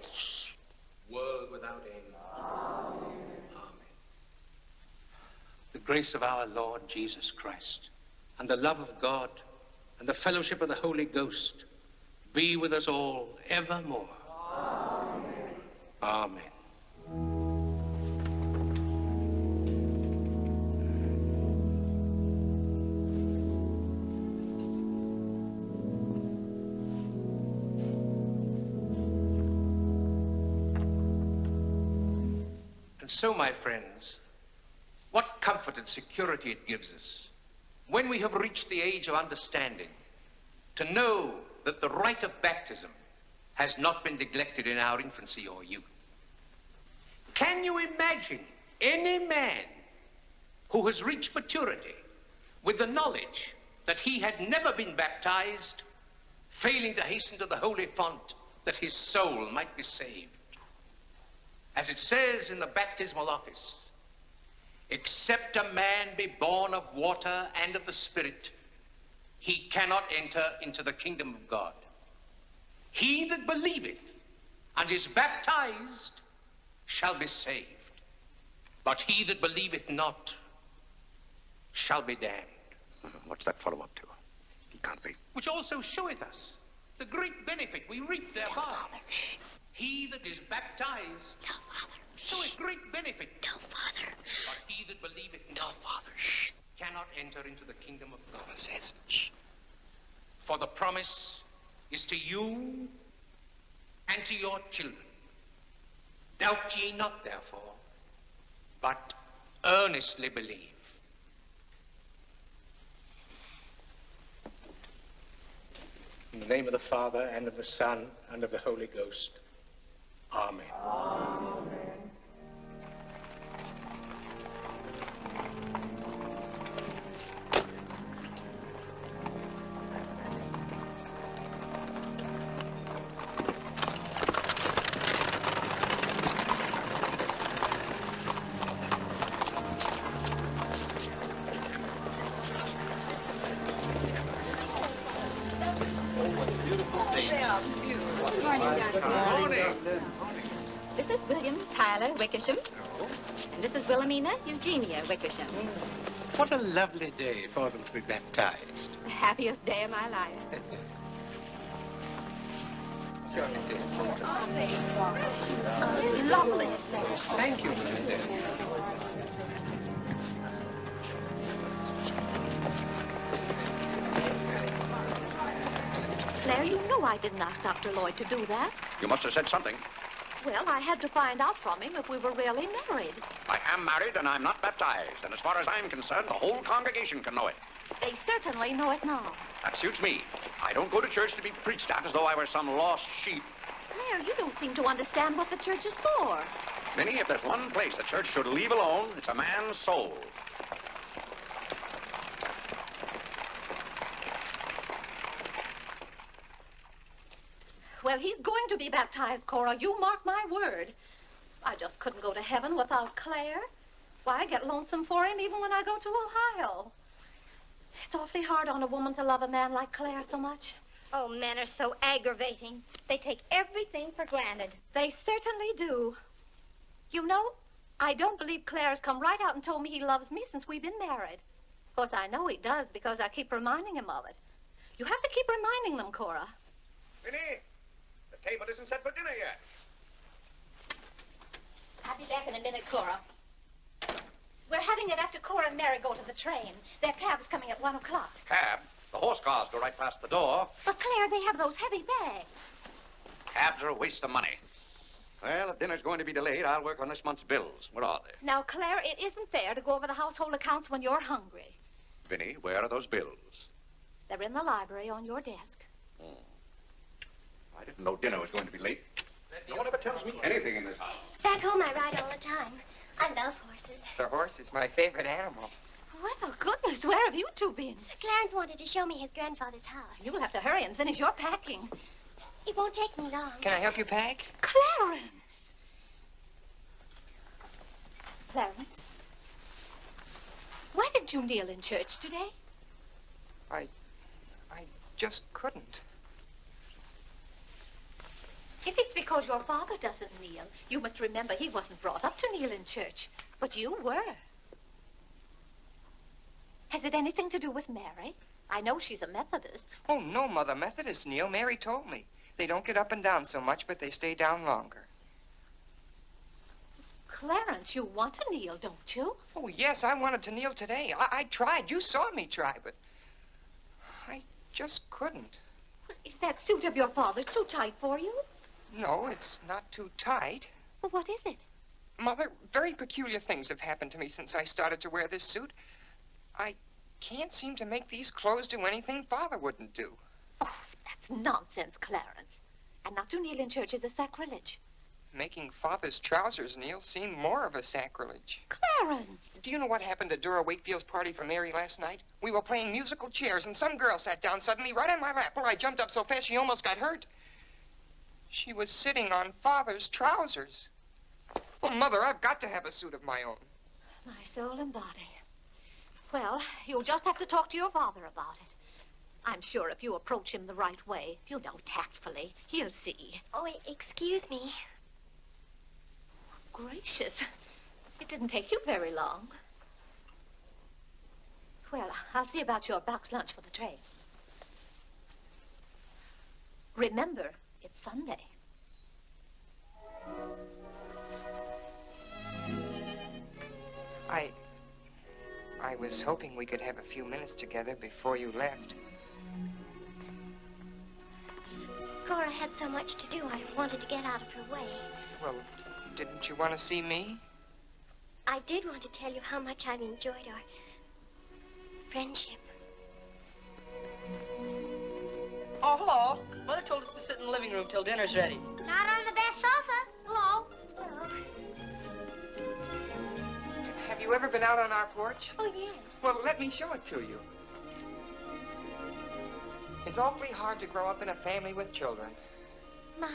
world without end. Amen. The grace of our Lord Jesus Christ, and the love of God, and the fellowship of the Holy Ghost be with us all evermore. Amen. Amen. And so, my friends, what comfort and security it gives us when we have reached the age of understanding to know that the rite of baptism has not been neglected in our infancy or youth. Can you imagine any man who has reached maturity with the knowledge that he had never been baptized, failing to hasten to the holy font that his soul might be saved? As it says in the baptismal office, except a man be born of water and of the Spirit, he cannot enter into the kingdom of God. He that believeth and is baptized shall be saved, but he that believeth not shall be damned. What's that fellow up to? He can't be. Which also showeth us the great benefit we reap thereby. Tell Father. Shh. He that is baptized Tell Father. showeth great benefit, Tell Father. but he that believeth Tell not Father. Shh. cannot enter into the kingdom of God. Father says. Shh. For the promise is to you and to your children. Doubt ye not, therefore, but earnestly believe. In the name of the Father, and of the Son, and of the Holy Ghost. Amen. This is William Tyler Wickersham. And this is Wilhelmina Eugenia Wickersham. What a lovely day for them to be baptized. The happiest day of my life. Sure it is. Lovely. Thank you, Mrs. Dale. Claire, you know I didn't ask Dr. Lloyd to do that. You must have said something. Well, I had to find out from him if we were really married. I am married and I'm not baptized. And as far as I'm concerned, the whole congregation can know it. They certainly know it now. That suits me. I don't go to church to be preached at as though I were some lost sheep. Claire, you don't seem to understand what the church is for. Minnie, if there's one place the church should leave alone, it's a man's soul. Well, he's going to be baptized, Cora. You mark my word. I just couldn't go to heaven without Claire. Why, I get lonesome for him even when I go to Ohio. It's awfully hard on a woman to love a man like Claire so much. Oh, men are so aggravating. They take everything for granted. They certainly do. You know, I don't believe Claire's come right out and told me he loves me since we've been married. Of course, I know he does because I keep reminding him of it. You have to keep reminding them, Cora. Minnie, the table isn't set for dinner yet. I'll be back in a minute, Cora. We're having it after Cora and Mary go to the train. Their cab's coming at 1 o'clock. Cab? The horse cars go right past the door. But, Claire, they have those heavy bags. Cabs are a waste of money. Well, if dinner's going to be delayed, I'll work on this month's bills. Where are they? Now, Claire, it isn't fair to go over the household accounts when you're hungry. Vinnie, where are those bills? They're in the library on your desk. Oh. I didn't know dinner was going to be late. No one ever tells me anything in this house. Back home, I ride all the time. I love horses. The horse is my favorite animal. Well, goodness, where have you two been? Clarence wanted to show me his grandfather's house. You'll have to hurry and finish your packing. It won't take me long. Can I help you pack? Clarence! Clarence? Why did you kneel in church today? I just couldn't. If it's because your father doesn't kneel, you must remember he wasn't brought up to kneel in church. But you were. Has it anything to do with Mary? I know she's a Methodist. Oh, no, Mother. Methodists kneel. Mary told me. They don't get up and down so much, but they stay down longer. Clarence, you want to kneel, don't you? Oh, yes, I wanted to kneel today. I tried. You saw me try, but I just couldn't. Is that suit of your father's too tight for you? No, it's not too tight. Well, what is it? Mother, very peculiar things have happened to me since I started to wear this suit. I can't seem to make these clothes do anything Father wouldn't do. Oh, that's nonsense, Clarence. And not to kneel in church is a sacrilege. Making Father's trousers kneel seemed more of a sacrilege. Clarence! Do you know what happened at Dora Wakefield's party for Mary last night? We were playing musical chairs, and some girl sat down suddenly right on my lap. Well, I jumped up so fast she almost got hurt. She was sitting on Father's trousers. Well, Mother, I've got to have a suit of my own. My soul and body. Well, you'll just have to talk to your father about it. I'm sure if you approach him the right way, you know, tactfully, he'll see. Oh, excuse me. Gracious. It didn't take you very long. Well, I'll see about your box lunch for the train. Remember, it's Sunday. I was hoping we could have a few minutes together before you left. Cora had so much to do, I wanted to get out of her way. Well, didn't you want to see me? I did want to tell you how much I've enjoyed our friendship. Oh, hello. Mother told us to sit in the living room till dinner's ready. Not on the best sofa. Hello. Hello. Have you ever been out on our porch? Oh, yes. Well, let me show it to you. It's awfully hard to grow up in a family with children. My,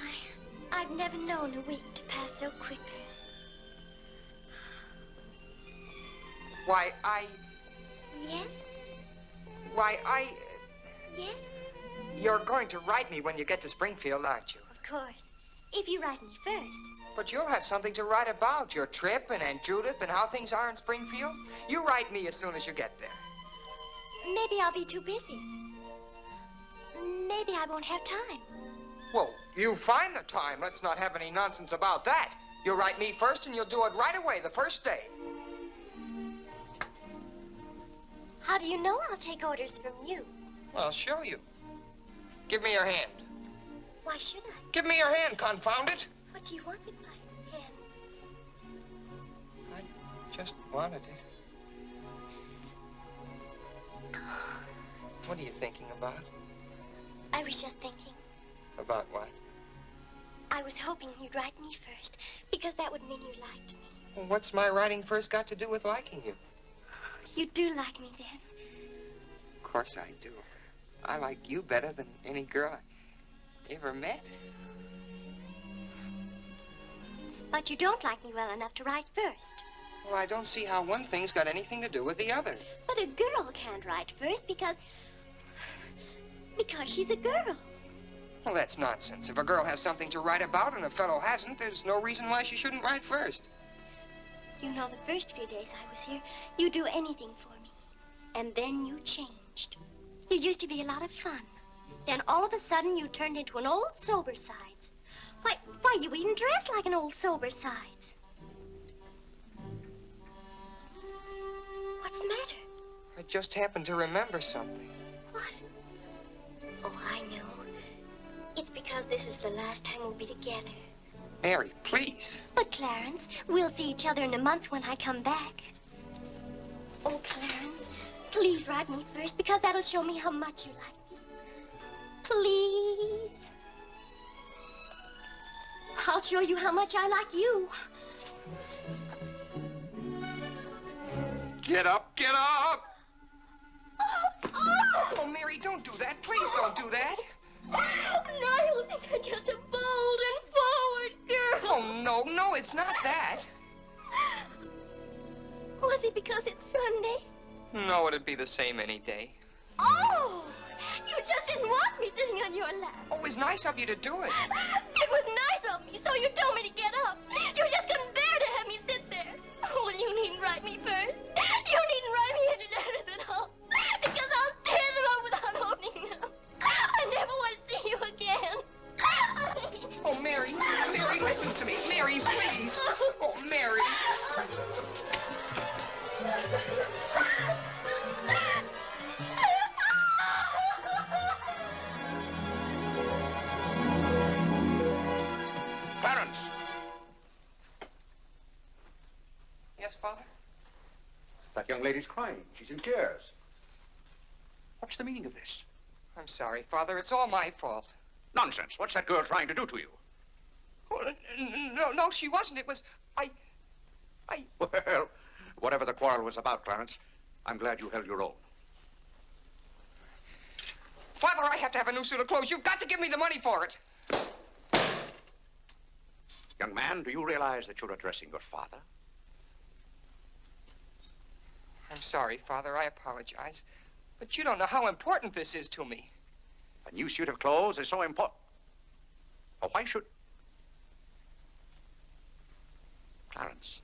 I've never known a week to pass so quickly. Why, Yes? Yes? You're going to write me when you get to Springfield, aren't you? Of course. If you write me first. But you'll have something to write about, your trip and Aunt Judith and how things are in Springfield. You write me as soon as you get there. Maybe I'll be too busy. Maybe I won't have time. Well, you find the time. Let's not have any nonsense about that. You'll write me first and you'll do it right away the first day. How do you know I'll take orders from you? Well, I'll show you. Give me your hand. Why should I? Give me your hand, confound it. What do you want with my hand? I just wanted it. What are you thinking about? I was just thinking. About what? I was hoping you'd write me first, because that would mean you liked me. Well, what's my writing first got to do with liking you? You do like me then. Of course I do. I like you better than any girl I ever met. But you don't like me well enough to write first. Well, I don't see how one thing's got anything to do with the other. But a girl can't write first because she's a girl. Well, that's nonsense. If a girl has something to write about and a fellow hasn't, there's no reason why she shouldn't write first. You know, the first few days I was here, you'd do anything for me. And then you changed. You used to be a lot of fun. Then all of a sudden you turned into an old sober sides. Why, you even dressed like an old sober sides. What's the matter? I just happened to remember something. What? Oh, I know. It's because this is the last time we'll be together. Mary, please. But, Clarence, we'll see each other in a month when I come back. Oh, Clarence, please write me first, because that'll show me how much you like me. Please. I'll show you how much I like you. Get up, get up! Oh, Mary, don't do that. Please don't do that. Now you'll think I'm just a bold and forward girl. Oh, no, it's not that. Was it because it's Sunday? No, it'd be the same any day. Oh! You just didn't want me sitting on your lap. Oh, it was nice of you to do it. It was nice of me, so you told me to get up. You just couldn't bear to have me sit there. Oh, you needn't write me first. You needn't write me any letters at all. Because I'll tear them up without opening them. I never want to see you again. Oh, Mary, listen to me. Mary, please. Oh, Mary. Clarence! Yes, Father? That young lady's crying. She's in tears. What's the meaning of this? I'm sorry, Father. It's all my fault. Nonsense. What's that girl trying to do to you? Oh, no, she wasn't. It was... Well, whatever the quarrel was about, Clarence, I'm glad you held your own. Father, I have to have a new suit of clothes. You've got to give me the money for it. Young man, do you realize that you're addressing your father? I'm sorry, Father. I apologize. But you don't know how important this is to me. A new suit of clothes is so important. Oh, why should... Clarence,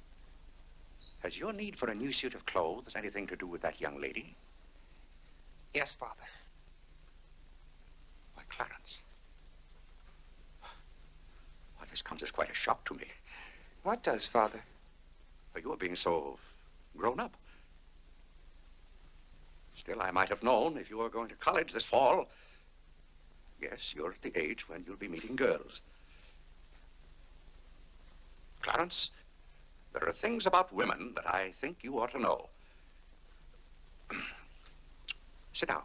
has your need for a new suit of clothes anything to do with that young lady? Yes, Father. Why, Clarence. Why, this comes as quite a shock to me. What does, Father? You're being so grown up. Still, I might have known if you were going to college this fall. Yes, you're at the age when you'll be meeting girls. Clarence, there are things about women that I think you ought to know. Sit down.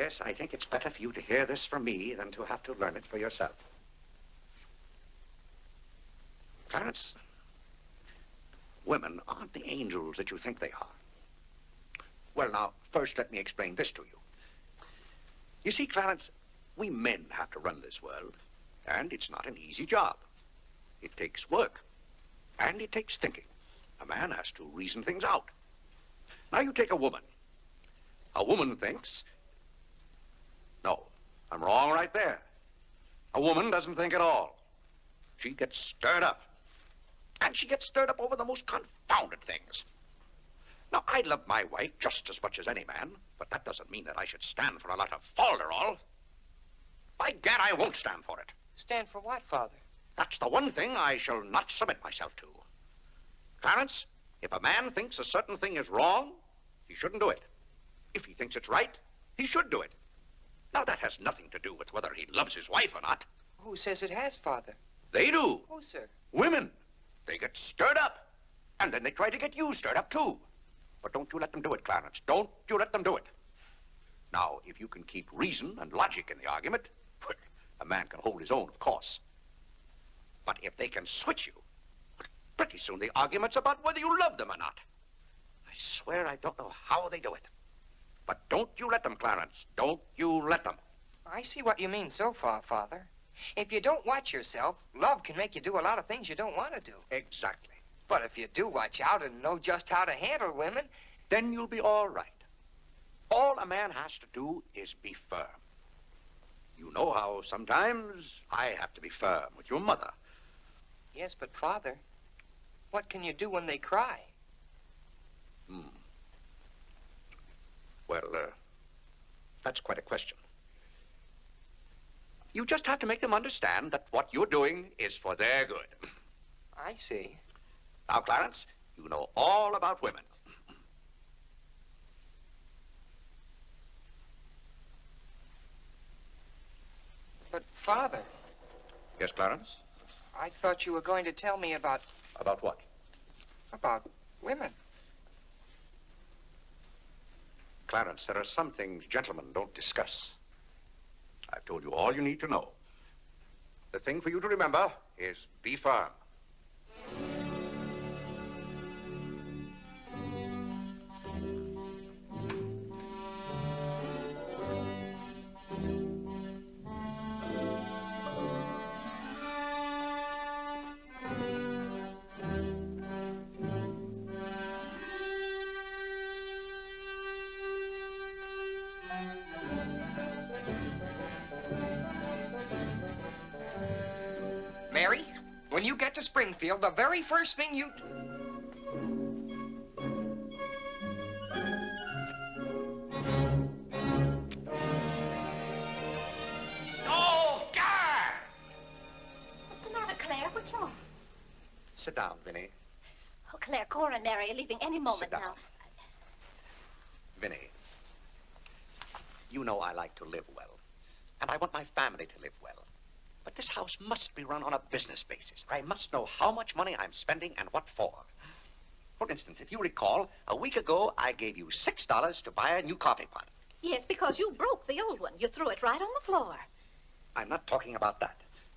Yes, I think it's better for you to hear this from me than to have to learn it for yourself. Clarence, women aren't the angels that you think they are. Well, now, first let me explain this to you. You see, Clarence, we men have to run this world, and it's not an easy job. It takes work, and it takes thinking. A man has to reason things out. Now, you take a woman. A woman thinks... No, I'm wrong right there. A woman doesn't think at all. She gets stirred up. And she gets stirred up over the most confounded things. Now, I love my wife just as much as any man, but that doesn't mean that I should stand for a lot of folderol. By gad, I won't stand for it. Stand for what, Father? That's the one thing I shall not submit myself to. Clarence, if a man thinks a certain thing is wrong, he shouldn't do it. If he thinks it's right, he should do it. Now, that has nothing to do with whether he loves his wife or not. Who says it has, Father? They do. Who, sir? Women. They get stirred up. And then they try to get you stirred up, too. But don't you let them do it, Clarence. Don't you let them do it. Now, if you can keep reason and logic in the argument, well, a man can hold his own, of course. But if they can switch you, pretty soon the argument's about whether you love them or not. I swear I don't know how they do it. But don't you let them, Clarence. Don't you let them. I see what you mean so far, Father. If you don't watch yourself, love can make you do a lot of things you don't want to do. Exactly. But if you do watch out and know just how to handle women, then you'll be all right. All a man has to do is be firm. You know how sometimes I have to be firm with your mother. Yes, but Father, what can you do when they cry? Well, that's quite a question. You just have to make them understand that what you're doing is for their good. I see. Now, Clarence, you know all about women. But, Father... Yes, Clarence? I thought you were going to tell me about... About what? About women. Clarence, there are some things gentlemen don't discuss. I've told you all you need to know. The thing for you to remember is be firm. Mary, when you get to Springfield, the very first thing you... Oh, God! What's the matter, Claire? What's wrong? Sit down, Vinny. Oh, Claire, Cora and Mary are leaving any moment Sit down. now. Vinny, you know I like to live well. And I want my family to live well. But this house must be run on a business basis. I must know how much money I'm spending and what for. For instance, if you recall, a week ago, I gave you $6 to buy a new coffee pot. Yes, because you broke the old one. You threw it right on the floor. I'm not talking about that.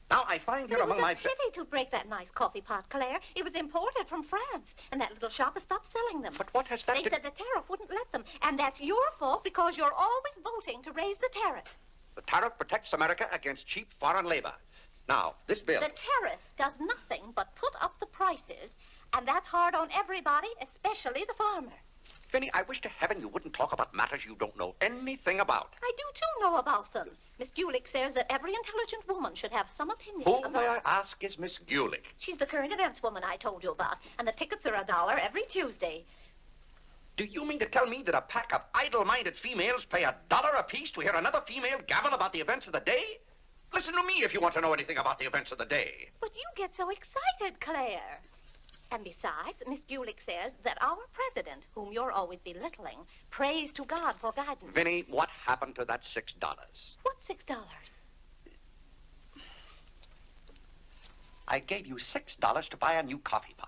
Now, I find here among my... It was a pity to break that nice coffee pot, Claire. It was imported from France, and that little shop has stopped selling them. But what has that They to... said the tariff wouldn't let them, and that's your fault because you're always voting to raise the tariff. The tariff protects America against cheap foreign labor. Now, this bill... The tariff does nothing but put up the prices, and that's hard on everybody, especially the farmer. Vinny, I wish to heaven you wouldn't talk about matters you don't know anything about. I do, too, know about them. Miss Gulick says that every intelligent woman should have some opinion Who, about... may I ask, is Miss Gulick? She's the current events woman I told you about, and the tickets are $1 every Tuesday. Do you mean to tell me that a pack of idle-minded females pay $1 apiece to hear another female gabble about the events of the day? Listen to me if you want to know anything about the events of the day. But you get so excited, Claire. And besides, Miss Gulick says that our president, whom you're always belittling, prays to God for guidance. Vinny, what happened to that $6? What $6? I gave you $6 to buy a new coffee pot.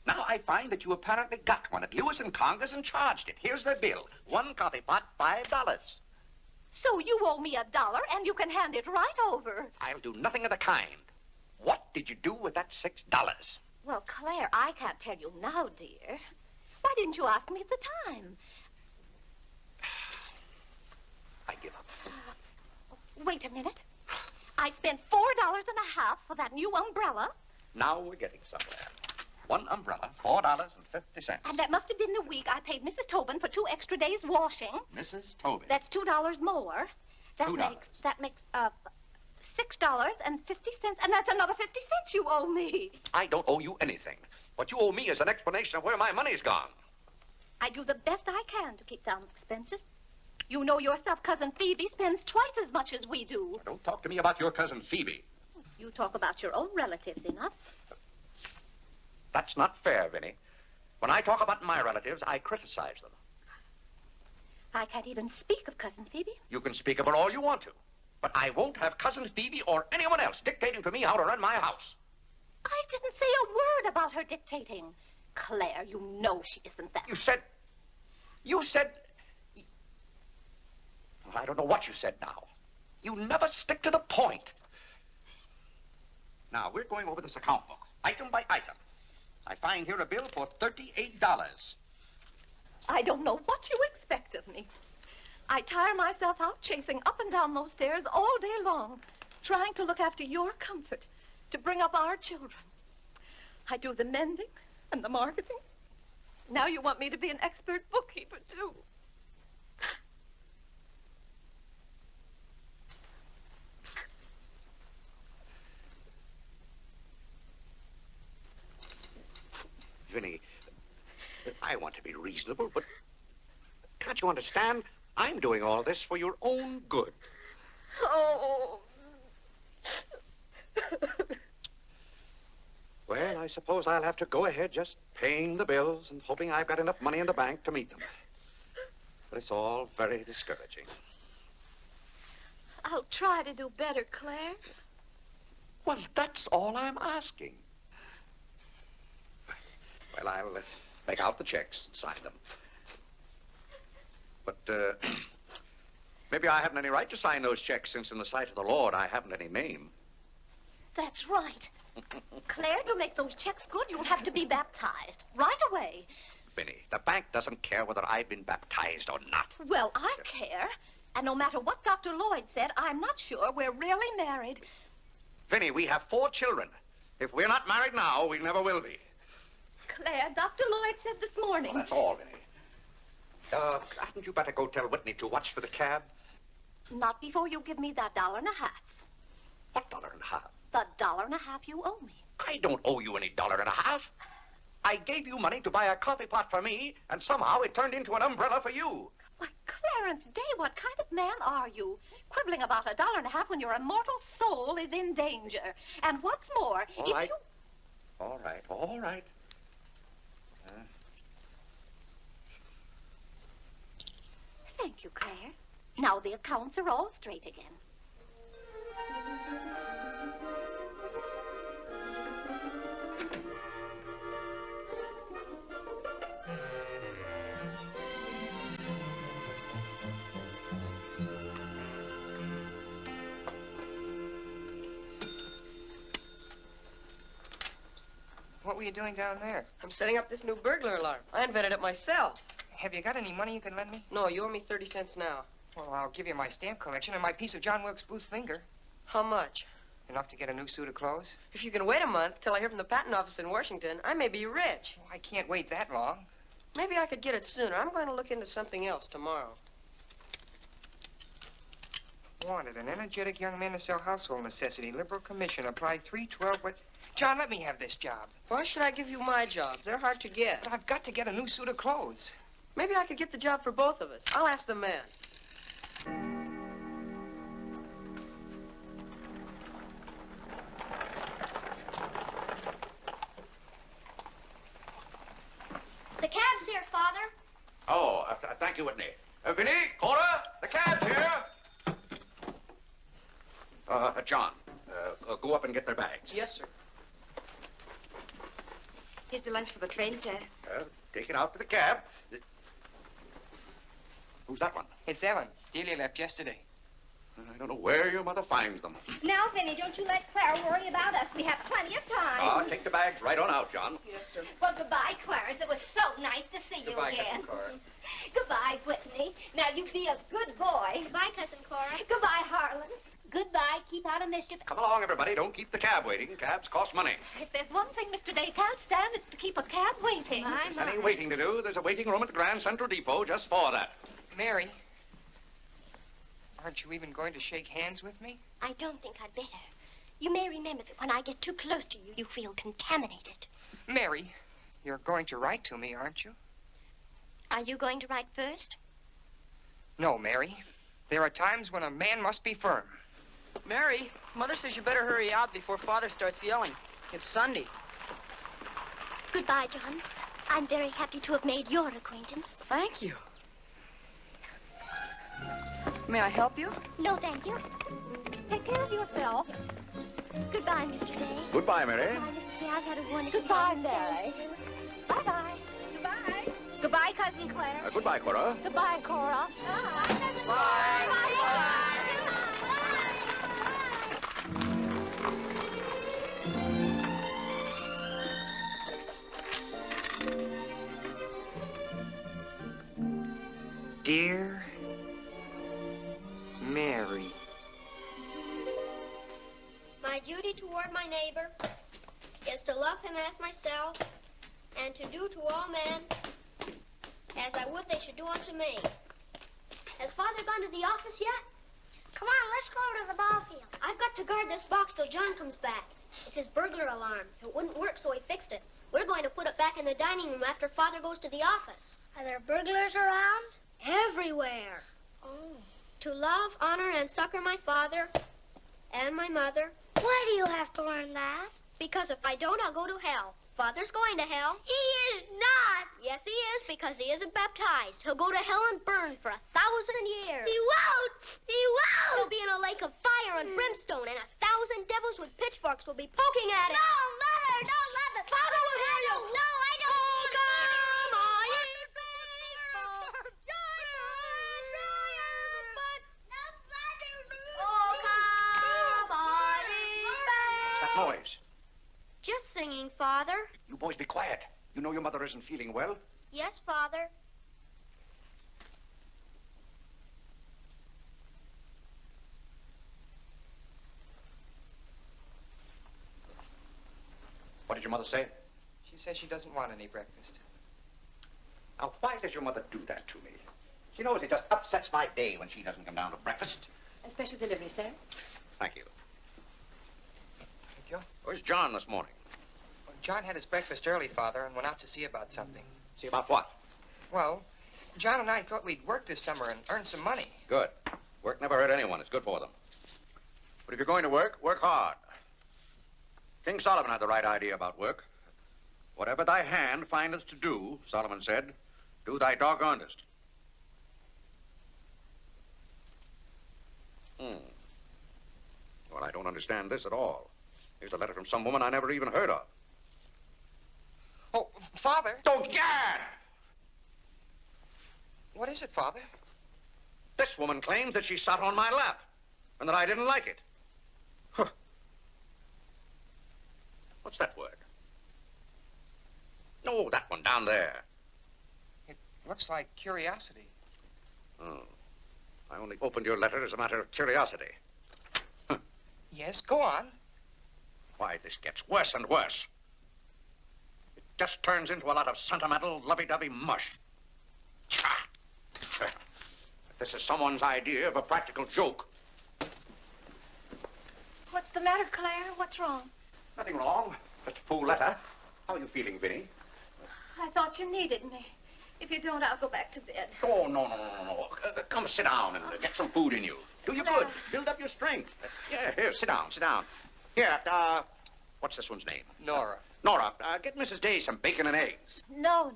Now I find that you apparently got one at Lewis and Conger's and charged it. Here's the bill. One coffee pot, $5. So you owe me $1 and you can hand it right over. I'll do nothing of the kind. What did you do with that $6? Well, Claire, I can't tell you now, dear. Why didn't you ask me at the time? I give up. Wait a minute. I spent $4.50 for that new umbrella. Now we're getting somewhere. One umbrella, $4.50. And that must have been the week I paid Mrs. Tobin for 2 extra days washing. Mrs. Tobin. That's $2 more. $2. That makes $6.50, and that's another 50 cents you owe me. I don't owe you anything. What you owe me is an explanation of where my money's gone. I do the best I can to keep down expenses. You know yourself, Cousin Phoebe spends twice as much as we do. Don't talk to me about your cousin Phoebe. You talk about your own relatives enough. That's not fair, Vinny. When I talk about my relatives, I criticize them. I can't even speak of Cousin Phoebe. You can speak of her all you want to. But I won't have Cousin Phoebe or anyone else dictating to me how to run my house. I didn't say a word about her dictating. Claire, you know she isn't that. You said... Well, I don't know what you said now. You never stick to the point. Now, we're going over this account book, item by item. I find here a bill for $38. I don't know what you expect of me. I tire myself out chasing up and down those stairs all day long, trying to look after your comfort, to bring up our children. I do the mending and the marketing. Now you want me to be an expert bookkeeper, too. Vinny, I want to be reasonable, but can't you understand? I'm doing all this for your own good. Oh. Well, I suppose I'll have to go ahead just paying the bills and hoping I've got enough money in the bank to meet them. But it's all very discouraging. I'll try to do better, Claire. Well, that's all I'm asking. Well, I'll make out the checks and sign them. But maybe I haven't any right to sign those checks since in the sight of the Lord I haven't any name. That's right. Claire, to make those checks good, you'll have to be baptized right away. Vinny, the bank doesn't care whether I've been baptized or not. Well, I care. And no matter what Dr. Lloyd said, I'm not sure we're really married. Vinny, we have 4 children. If we're not married now, we never will be. Claire, Dr. Lloyd said this morning. Well, that's all, Vinny. Hadn't you better go tell Whitney to watch for the cab? Not before you give me that $1.50. What $1.50? The $1.50 you owe me. I don't owe you any $1.50. I gave you money to buy a coffee pot for me, and somehow it turned into an umbrella for you. Why, Clarence Day, what kind of man are you? Quibbling about $1.50 when your immortal soul is in danger. And what's more, All right. All right. Thank you, Claire. Now the accounts are all straight again. What were you doing down there? I'm setting up this new burglar alarm. I invented it myself. Have you got any money you can lend me? No, you owe me 30 cents now. Well, I'll give you my stamp collection and my piece of John Wilkes Booth's finger. How much? Enough to get a new suit of clothes? If you can wait a month till I hear from the patent office in Washington, I may be rich. Well, I can't wait that long. Maybe I could get it sooner. I'm going to look into something else tomorrow. Wanted, an energetic young man to sell household necessity. Liberal commission. Apply 312. What? John, let me have this job. Why should I give you my jobs? They're hard to get. But I've got to get a new suit of clothes. Maybe I could get the job for both of us. I'll ask the man. The cab's here, Father. Oh, thank you, Whitney. Vinny, Cora, the cab's here. John, go up and get their bags. Yes, sir. Here's the lunch for the train, sir. Take it out to the cab. Who's that one? It's Ellen. Delia left yesterday. I don't know where your mother finds them. Now, Vinny, don't you let Clara worry about us. We have plenty of time. Take the bags right on out, John. Yes, sir. Well, goodbye, Clarence. It was so nice to see you Goodbye, again. Cousin Cora. Goodbye, Whitney. Now, you be a good boy. Goodbye, Cousin Cora. Goodbye, Harlan. Goodbye. Keep out of mischief. Come along, everybody. Don't keep the cab waiting. Cabs cost money. If there's one thing Mr. Day can't stand, it's to keep a cab waiting. Any waiting to do, there's a waiting room at the Grand Central Depot just for that. Mary, aren't you even going to shake hands with me? I don't think I'd better. You may remember that when I get too close to you, you feel contaminated. Mary, you're going to write to me, aren't you? Are you going to write first? No, Mary. There are times when a man must be firm. Mary, Mother says you better hurry out before Father starts yelling. It's Sunday. Goodbye, John. I'm very happy to have made your acquaintance. Thank you. May I help you? No, thank you. Take care of yourself. Goodbye, Mr. Day. Goodbye, Mary. Goodbye, Mrs. Day. I've had a wonderful Goodbye, time. Mary. Bye-bye. Goodbye. Goodbye, Cousin Claire. Goodbye, Cora. Goodbye, Cora. Dear Mary. My duty toward my neighbor is to love him as myself and to do to all men as I would they should do unto me. Has Father gone to the office yet? Come on, let's go to the ball field. I've got to guard this box till John comes back. It's his burglar alarm. It wouldn't work, so he fixed it. We're going to put it back in the dining room after Father goes to the office. Are there burglars around? Everywhere. Oh. To love, honor, and succor my father and my mother. Why do you have to learn that? Because if I don't, I'll go to hell. Father's going to hell. He is not. Yes, he is, because he isn't baptized. He'll go to hell and burn for 1,000 years. He won't. He won't. He'll be in a lake of fire and brimstone, and 1,000 devils with pitchforks will be poking at him. No, Mother, don't let me. Father will hear you. No, I don't. Oh, come on, ye faithful. Oh, come on, ye faithful. That noise. Just singing, Father. You boys be quiet. You know your mother isn't feeling well. Yes, Father. What did your mother say? She says she doesn't want any breakfast. Now, why does your mother do that to me? She knows it just upsets my day when she doesn't come down to breakfast. A special delivery, sir. Thank you. Thank you. Where's John this morning? Well, John had his breakfast early, Father, and went out to see about something. See about what? Well, John and I thought we'd work this summer and earn some money. Good. Work never hurt anyone. It's good for them. But if you're going to work, work hard. King Solomon had the right idea about work. Whatever thy hand findeth to do, Solomon said, do thy doggonedest. Well, I don't understand this at all. Here's a letter from some woman I never even heard of. Oh, Father. Oh, Gad! What is it, Father? This woman claims that she sat on my lap and that I didn't like it. Huh. What's that word? No, that one down there. It looks like curiosity. Oh. I only opened your letter as a matter of curiosity. Yes, go on. Why, this gets worse and worse. It just turns into a lot of sentimental, lovey-dovey mush. Tcha! This is someone's idea of a practical joke. What's the matter, Claire? What's wrong? Nothing wrong. Just a fool letter. How are you feeling, Vinny? I thought you needed me. If you don't, I'll go back to bed. Oh, no. Come sit down and get some food in you. Do you good. Build up your strength. Yeah, here, sit down. Here, what's this one's name? Nora. Nora, get Mrs. Day some bacon and eggs. No, Nora.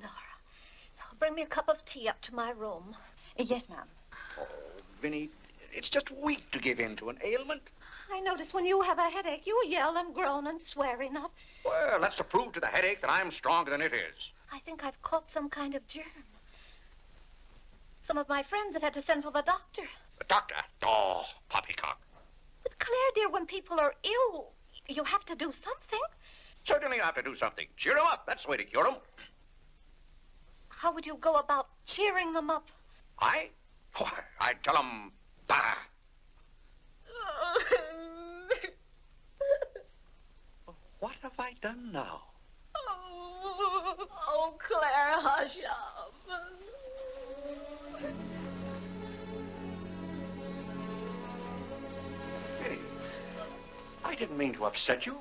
Bring me a cup of tea up to my room. Yes, ma'am. Oh, Vinny, it's just weak to give in to an ailment. I notice when you have a headache, you yell and groan and swear enough. Well, that's to prove to the headache that I'm stronger than it is. I think I've caught some kind of germ. Some of my friends have had to send for the doctor. The doctor? Oh, poppycock. But Claire, dear, when people are ill, you have to do something. Certainly I have to do something. Cheer them up. That's the way to cure them. How would you go about cheering them up? I? Why, I'd tell them, bah. What have I done now? Oh, Claire, hush up. Hey, I didn't mean to upset you.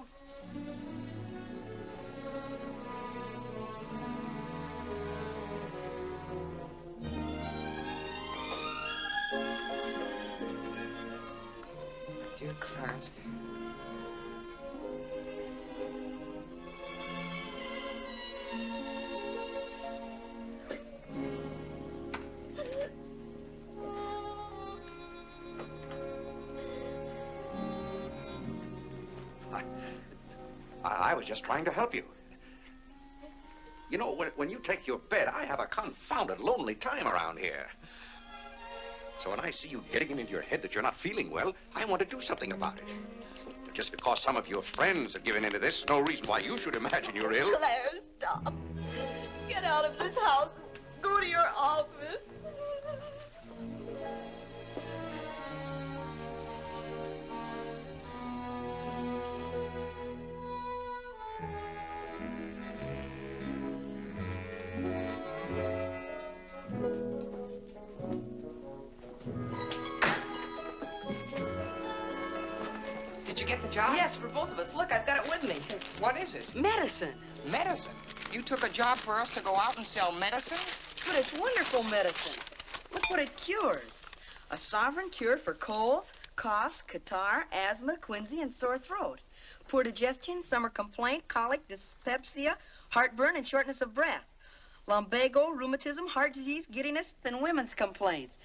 Dear Clarence. I was just trying to help you. You know, when you take your bed, I have a confounded lonely time around here. So when I see you getting it into your head that you're not feeling well, I want to do something about it. But just because some of your friends have given into this, no reason why you should imagine you're ill. Claire, stop. Get out of this house and go to your office. Did you get the job? Yes, for both of us. Look, I've got it with me. What is it? Medicine. Medicine? You took a job for us to go out and sell medicine? But it's wonderful medicine. Look what it cures. A sovereign cure for colds, coughs, catarrh, asthma, quinsy, and sore throat. Poor digestion, summer complaint, colic, dyspepsia, heartburn, and shortness of breath. Lumbago, rheumatism, heart disease, giddiness, and women's complaints.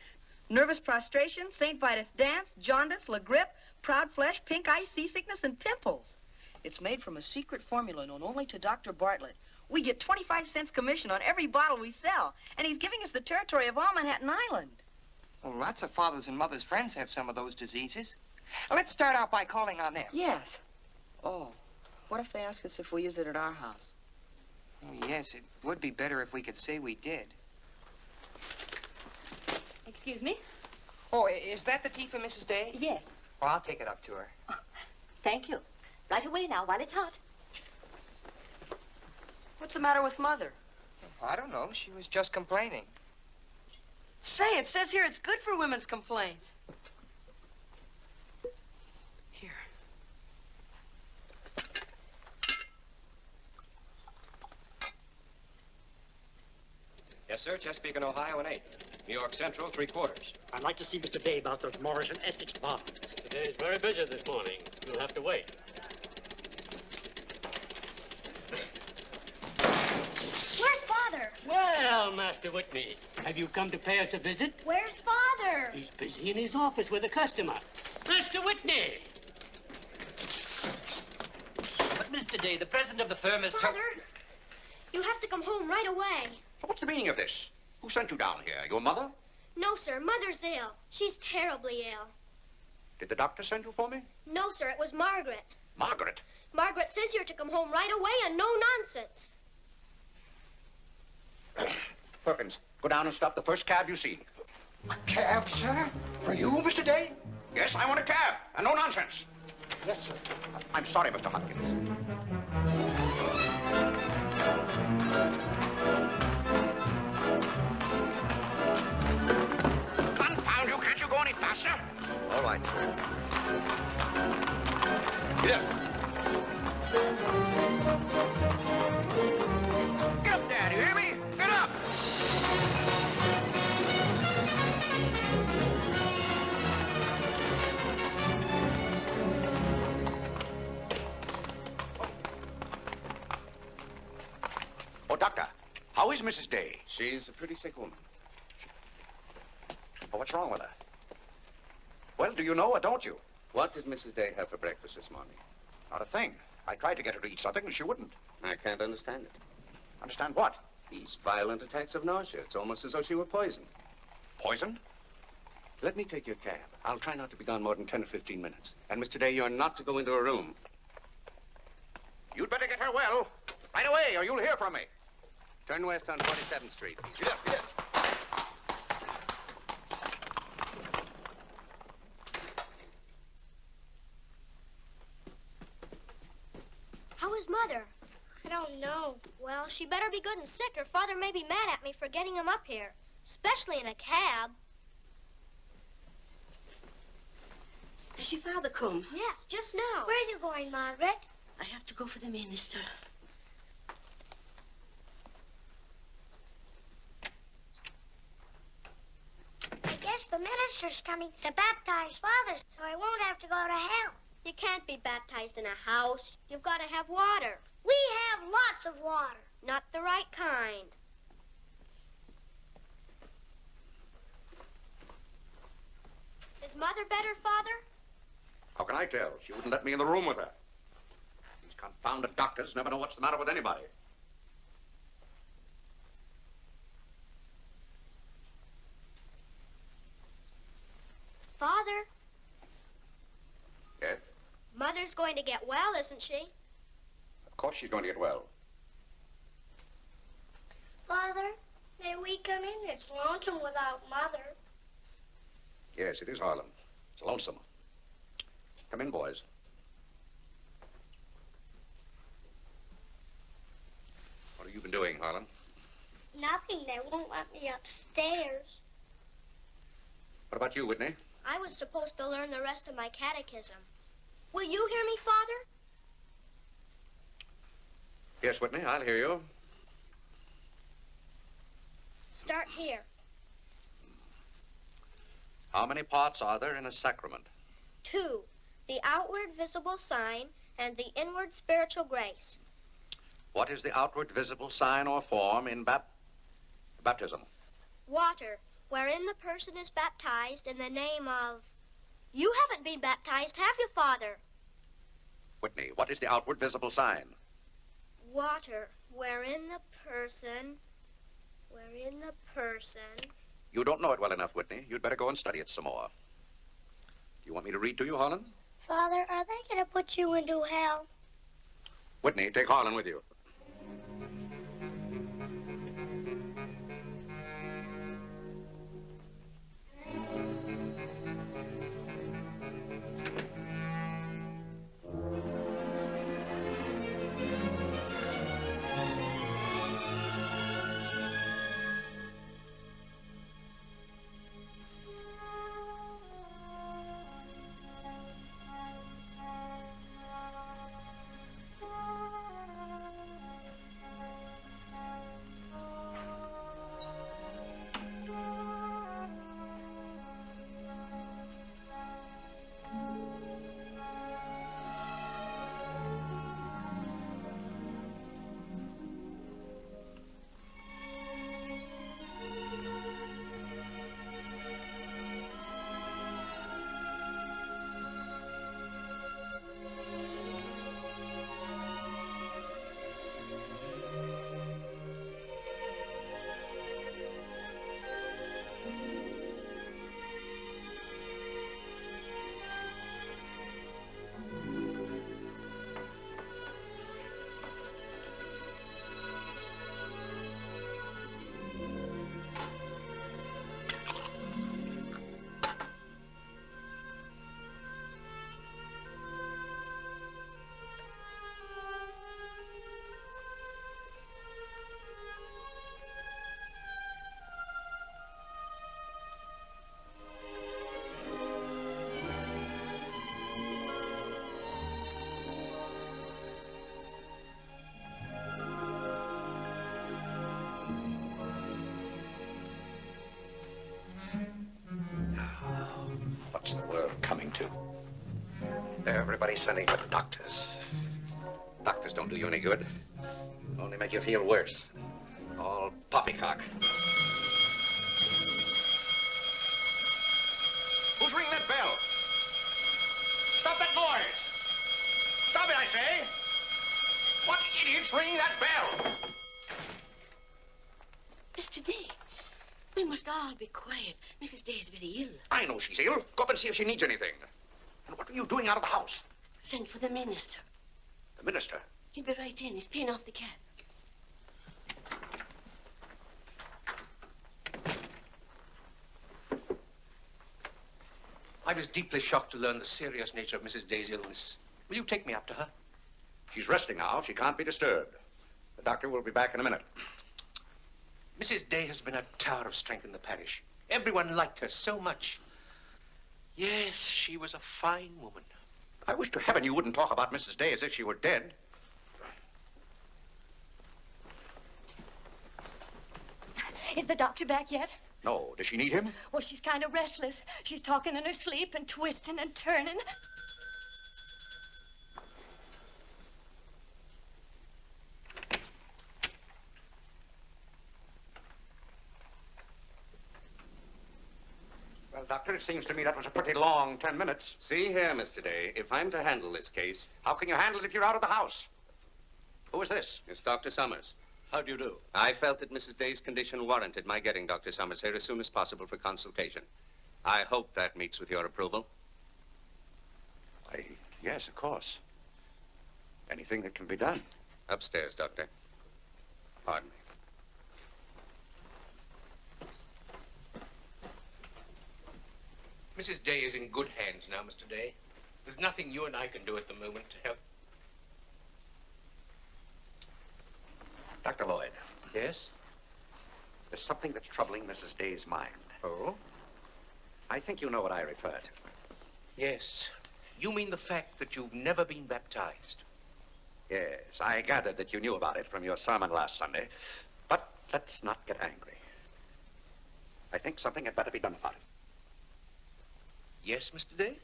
Nervous prostration, St. Vitus dance, jaundice, la grippe, proud flesh, pink eye, seasickness, and pimples. It's made from a secret formula known only to Dr. Bartlett. We get 25 cents commission on every bottle we sell, and he's giving us the territory of all Manhattan Island. Well, lots of fathers and mothers' friends have some of those diseases. Let's start out by calling on them. Yes. Oh, what if they ask us if we use it at our house? Oh, yes, it would be better if we could say we did. Excuse me? Oh, is that the tea for Mrs. Day? Yes. Well, I'll take it up to her. Oh, thank you. Right away now, while it's hot. What's the matter with Mother? I don't know. She was just complaining. Say, it says here it's good for women's complaints. Here. Yes, sir. Chesapeake and Ohio, an 8. New York Central, 3/4. I'd like to see Mr. Day about those Morris and Essex bonds. Today's very busy this morning. You'll have to wait. Where's Father? Well, Master Whitney, have you come to pay us a visit? Where's Father? He's busy in his office with a customer. Master Whitney! But, Mr. Day, the president of the firm is... Father, you have to come home right away. What's the meaning of this? Who sent you down here? Your mother? No, sir. Mother's ill. She's terribly ill. Did the doctor send you for me? No, sir. It was Margaret. Margaret? Margaret says you're to come home right away and no nonsense. Perkins, go down and stop the first cab you see. A cab, sir? For you, Mr. Day? Yes, I want a cab, and no nonsense. Yes, sir. I'm sorry, Mr. Hopkins. Confound you, can't you go any faster? All right. Get up. Get up there, do you hear me? Get up! Oh, Doctor, how is Mrs. Day? She's a pretty sick woman. Oh, what's wrong with her? Well, do you know or don't you? What did Mrs. Day have for breakfast this morning? Not a thing. I tried to get her to eat something, and she wouldn't. I can't understand it. Understand what? These violent attacks of nausea. It's almost as though she were poisoned. Poison? Let me take your cab. I'll try not to be gone more than 10 or 15 minutes. And, Mr. Day, you're not to go into a room. You'd better get her well. Right away, or you'll hear from me. Turn west on 47th Street. Yes, yes. How is Mother? I don't know. Well, she better be good and sick, or Father may be mad at me for getting him up here. Especially in a cab. Has your father come? Yes, just now. Where are you going, Margaret? I have to go for the minister. I guess the minister's coming to baptize Father, so I won't have to go to hell. You can't be baptized in a house. You've got to have water. We have lots of water. Not the right kind. Is Mother better, Father? How can I tell? She wouldn't let me in the room with her. These confounded doctors never know what's the matter with anybody. Father, Yes? Mother's going to get well, isn't she? Of course she's going to get well. Father, may we come in? It's lonesome without Mother. Yes, it is, Harlan. It's lonesome. Come in, boys. What have you been doing, Harlan? Nothing. They won't let me upstairs. What about you, Whitney? I was supposed to learn the rest of my catechism. Will you hear me, Father? Yes, Whitney, I'll hear you. Start here. How many parts are there in a sacrament? 2, the outward visible sign and the inward spiritual grace. What is the outward visible sign or form in baptism? Water, wherein the person is baptized in the name of... You haven't been baptized, have you, Father? Whitney, what is the outward visible sign? Water, wherein the person... You don't know it well enough, Whitney. You'd better go and study it some more. Do you want me to read to you, Harlan? Father, are they going to put you into hell? Whitney, take Harlan with you. What's the world coming to? Everybody's sending for doctors. Doctors don't do you any good. Only make you feel worse. All poppycock. Who's ringing that bell? Stop that noise! Stop it, I say! What idiot's ringing that bell? Mr. Day. We must all be quiet. Mrs. Day is very ill. I know she's ill. Go up and see if she needs anything. And what are you doing out of the house? Send for the minister. The minister? He'll be right in. He's paying off the cab. I was deeply shocked to learn the serious nature of Mrs. Day's illness. Will you take me up to her? She's resting now. She can't be disturbed. The doctor will be back in a minute. Mrs. Day has been a tower of strength in the parish. Everyone liked her so much. Yes, she was a fine woman. I wish to heaven you wouldn't talk about Mrs. Day as if she were dead. Is the doctor back yet? No. Does she need him? Well, she's kind of restless. She's talking in her sleep and twisting and turning. Well, Doctor, it seems to me that was a pretty long 10 minutes. See here, Mr. Day, if I'm to handle this case... How can you handle it if you're out of the house? Who is this? It's Dr. Summers. How do you do? I felt that Mrs. Day's condition warranted my getting Dr. Summers here as soon as possible for consultation. I hope that meets with your approval. Yes, of course. Anything that can be done. Upstairs, Doctor. Pardon me. Mrs. Day is in good hands now, Mr. Day. There's nothing you and I can do at the moment to help. Dr. Lloyd. Yes? There's something that's troubling Mrs. Day's mind. Oh? I think you know what I refer to. Yes. You mean the fact that you've never been baptized? Yes, I gathered that you knew about it from your sermon last Sunday. But let's not get angry. I think something had better be done about it. Yes, Mr. Day?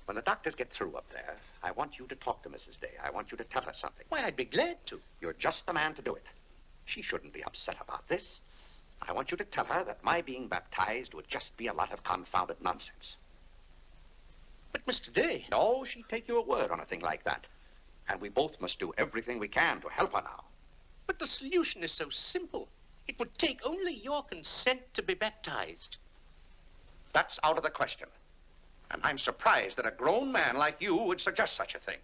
When the doctors get through up there, I want you to talk to Mrs. Day. I want you to tell her something. Why, I'd be glad to. You're just the man to do it. She shouldn't be upset about this. I want you to tell her that my being baptized would just be a lot of confounded nonsense. But, Mr. Day... No, she'd take your word on a thing like that. And we both must do everything we can to help her now. But the solution is so simple. It would take only your consent to be baptized. That's out of the question. And I'm surprised that a grown man like you would suggest such a thing.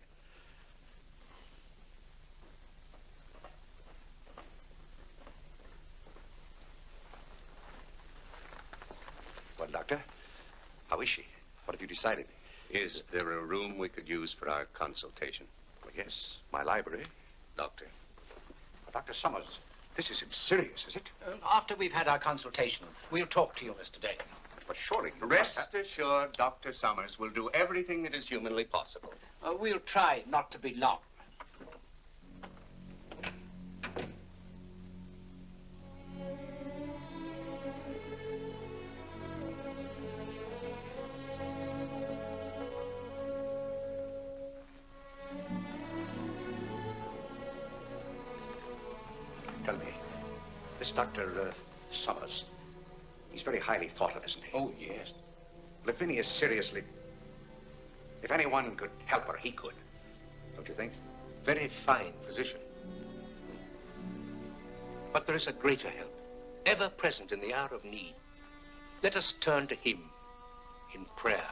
Well, Doctor, how is she? What have you decided? Is there a room we could use for our consultation? Well, yes, my library. Doctor. Well, Dr. Summers, this isn't serious, is it? After we've had our consultation, we'll talk to you, Mr. Day. But surely you Rest assured, Dr. Summers will do everything that is humanly possible. We'll try not to be long. Tell me, this Dr. Summers, he's very highly thought of, isn't he? Oh, yes. Well, if Vinnie is seriously... If anyone could help her, he could. Don't you think? Very fine physician. But there is a greater help, ever present in the hour of need. Let us turn to him in prayer.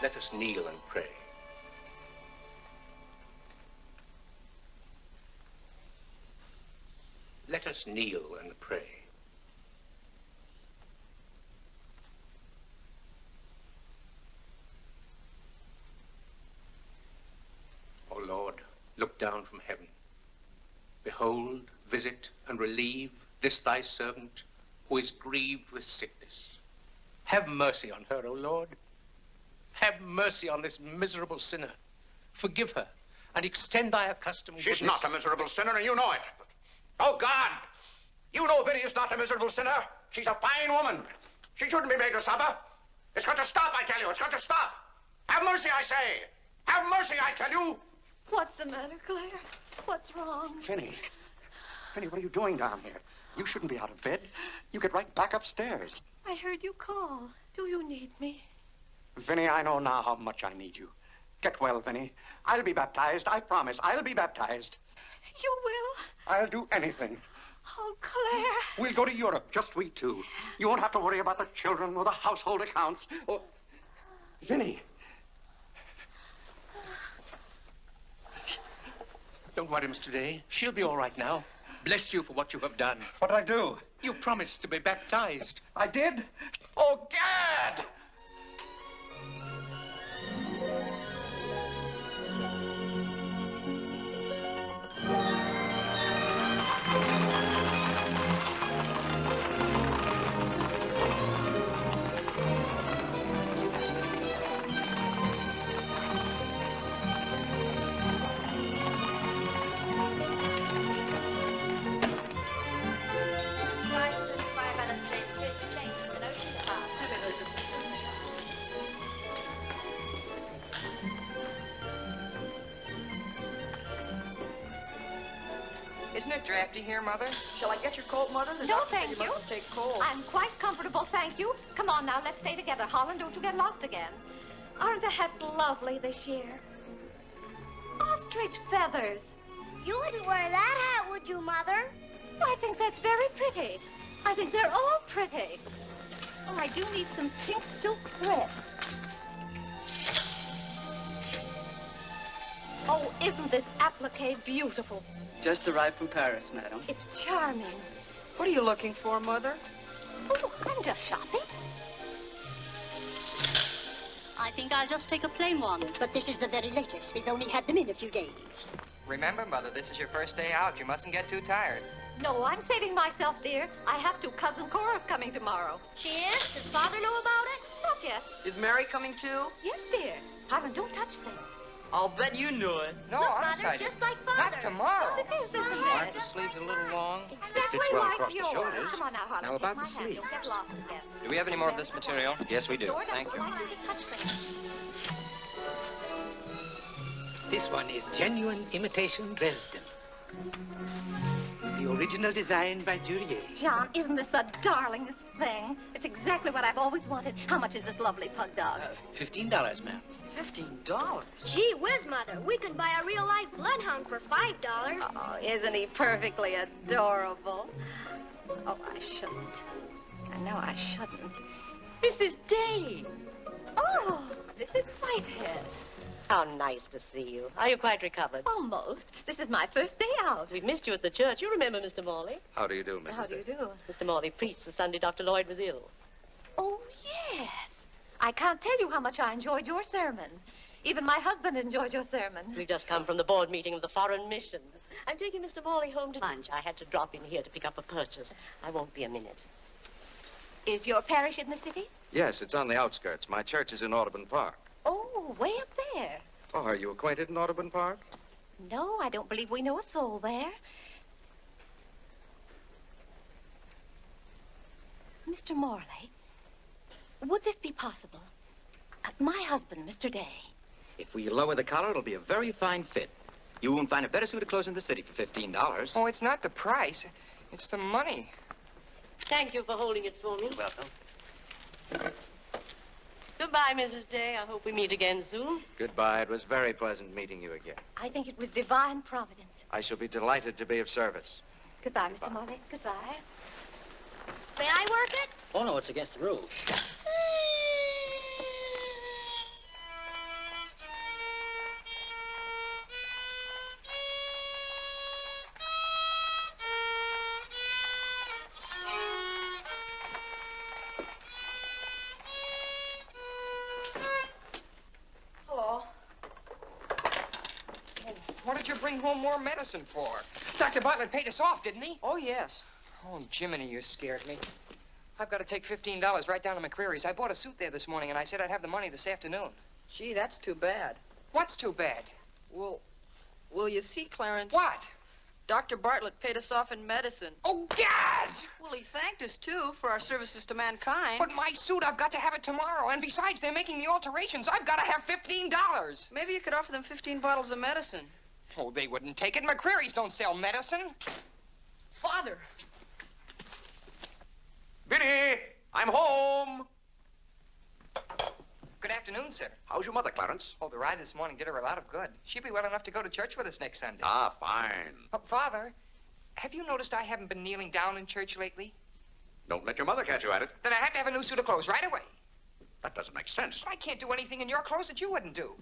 Let us kneel and pray. Let us kneel and pray. O Lord, look down from heaven. Behold, visit, and relieve this thy servant who is grieved with sickness. Have mercy on her, O Lord. Have mercy on this miserable sinner. Forgive her, and extend thy accustomed goodness. She's not a miserable sinner, and you know it. Oh, God! You know Vinnie is not a miserable sinner. She's a fine woman. She shouldn't be made to suffer. It's got to stop, I tell you. It's got to stop. Have mercy, I say. Have mercy, I tell you. What's the matter, Claire? What's wrong? Vinnie. Vinnie, what are you doing down here? You shouldn't be out of bed. You get right back upstairs. I heard you call. Do you need me? Vinnie, I know now how much I need you. Get well, Vinnie. I'll be baptized. I promise. I'll be baptized. You will? I'll do anything. Oh, Claire. We'll go to Europe, just we two. You won't have to worry about the children or the household accounts. Or... Vinny. Don't worry, Mr. Day. She'll be all right now. Bless you for what you have done. What did I do? You promised to be baptized. I did? Oh, Gad! Isn't it drafty here, Mother? Shall I get your coat, Mother? The No, doctor said thank you you. mustn't take cold. I'm quite comfortable, thank you. Come on now, let's stay together. Holland, don't you get lost again. Aren't the hats lovely this year? Ostrich feathers. You wouldn't wear that hat, would you, Mother? I think that's very pretty. I think they're all pretty. Oh, I do need some pink silk thread. Oh, isn't this applique beautiful? Just arrived from Paris, madam. It's charming. What are you looking for, Mother? Oh, I'm just shopping. I think I'll just take a plain one. But this is the very latest. We've only had them in a few days. Remember, Mother, this is your first day out. You mustn't get too tired. No, I'm saving myself, dear. I have to. Cousin Cora's coming tomorrow. She is? Does Father know about it? Not yet. Is Mary coming too? Yes, dear. Harlan, don't touch things. I'll bet you knew it. No, Look, honest, Mother, I just didn't. like Father. Not tomorrow. Yes, it is, isn't Aren't it? the sleeves a little long? Exactly Fits well like across the yours. shoulders. Come on now, Harlan. Now take about my the hand. sleeve. Don't get lost again. Do we have any more of this material? Yes, we do. Dora Thank doesn't you. like you to touch things. This one is genuine imitation Dresden. The original design by Duryea. John, isn't this the darlingest thing? It's exactly what I've always wanted. How much is this lovely pug dog? $15, ma'am. $15? Gee whiz, Mother. We can buy a real-life bloodhound for $5. Oh, isn't he perfectly adorable? Oh, I shouldn't. I know I shouldn't. Mrs. Day. Oh, this is Whitehead. How nice to see you. Are you quite recovered? Almost. This is my first day out. We've missed you at the church. You remember Mr. Morley? How do you do, Mrs. How do you Day? do? Mr. Morley preached the Sunday Dr. Lloyd was ill. Oh, yes. I can't tell you how much I enjoyed your sermon. Even my husband enjoyed your sermon. We've just come from the board meeting of the foreign missions. I'm taking Mr. Morley home to lunch. I had to drop in here to pick up a purchase. I won't be a minute. Is your parish in the city? Yes, it's on the outskirts. My church is in Audubon Park. Oh, way up there. Oh, are you acquainted in Audubon Park? No, I don't believe we know a soul there. Mr. Morley, would this be possible? My husband, Mr. Day. If we lower the collar, it'll be a very fine fit. You won't find a better suit of clothes in the city for $15. Oh, it's not the price. It's the money. Thank you for holding it for me. Welcome. Goodbye, Mrs. Day. I hope we meet again soon. Goodbye. It was very pleasant meeting you again. I think it was divine providence. I shall be delighted to be of service. Goodbye, Mr. Morley. Goodbye. May I work it? Oh, no, it's against the rules. Hello. What did you bring home more medicine for? Dr. Bartlett paid us off, didn't he? Oh, yes. Oh, Jiminy, you scared me. I've got to take $15 right down to McCreary's. I bought a suit there this morning, and I said I'd have the money this afternoon. Gee, that's too bad. What's too bad? Well, you see, Clarence. What? Dr. Bartlett paid us off in medicine. Oh, Gad! Well, he thanked us, too, for our services to mankind. But my suit, I've got to have it tomorrow. And besides, they're making the alterations. I've got to have $15. Maybe you could offer them 15 bottles of medicine. Oh, they wouldn't take it. McCreary's don't sell medicine. Father. Vinny, I'm home. Good afternoon, sir. How's your mother, Clarence? Oh, the ride this morning did her a lot of good. She'll be well enough to go to church with us next Sunday. Ah, fine. But, Father, Have you noticed I haven't been kneeling down in church lately? Don't let your mother catch you at it. Then I have to have a new suit of clothes right away. That doesn't make sense. But I can't do anything in your clothes that you wouldn't do.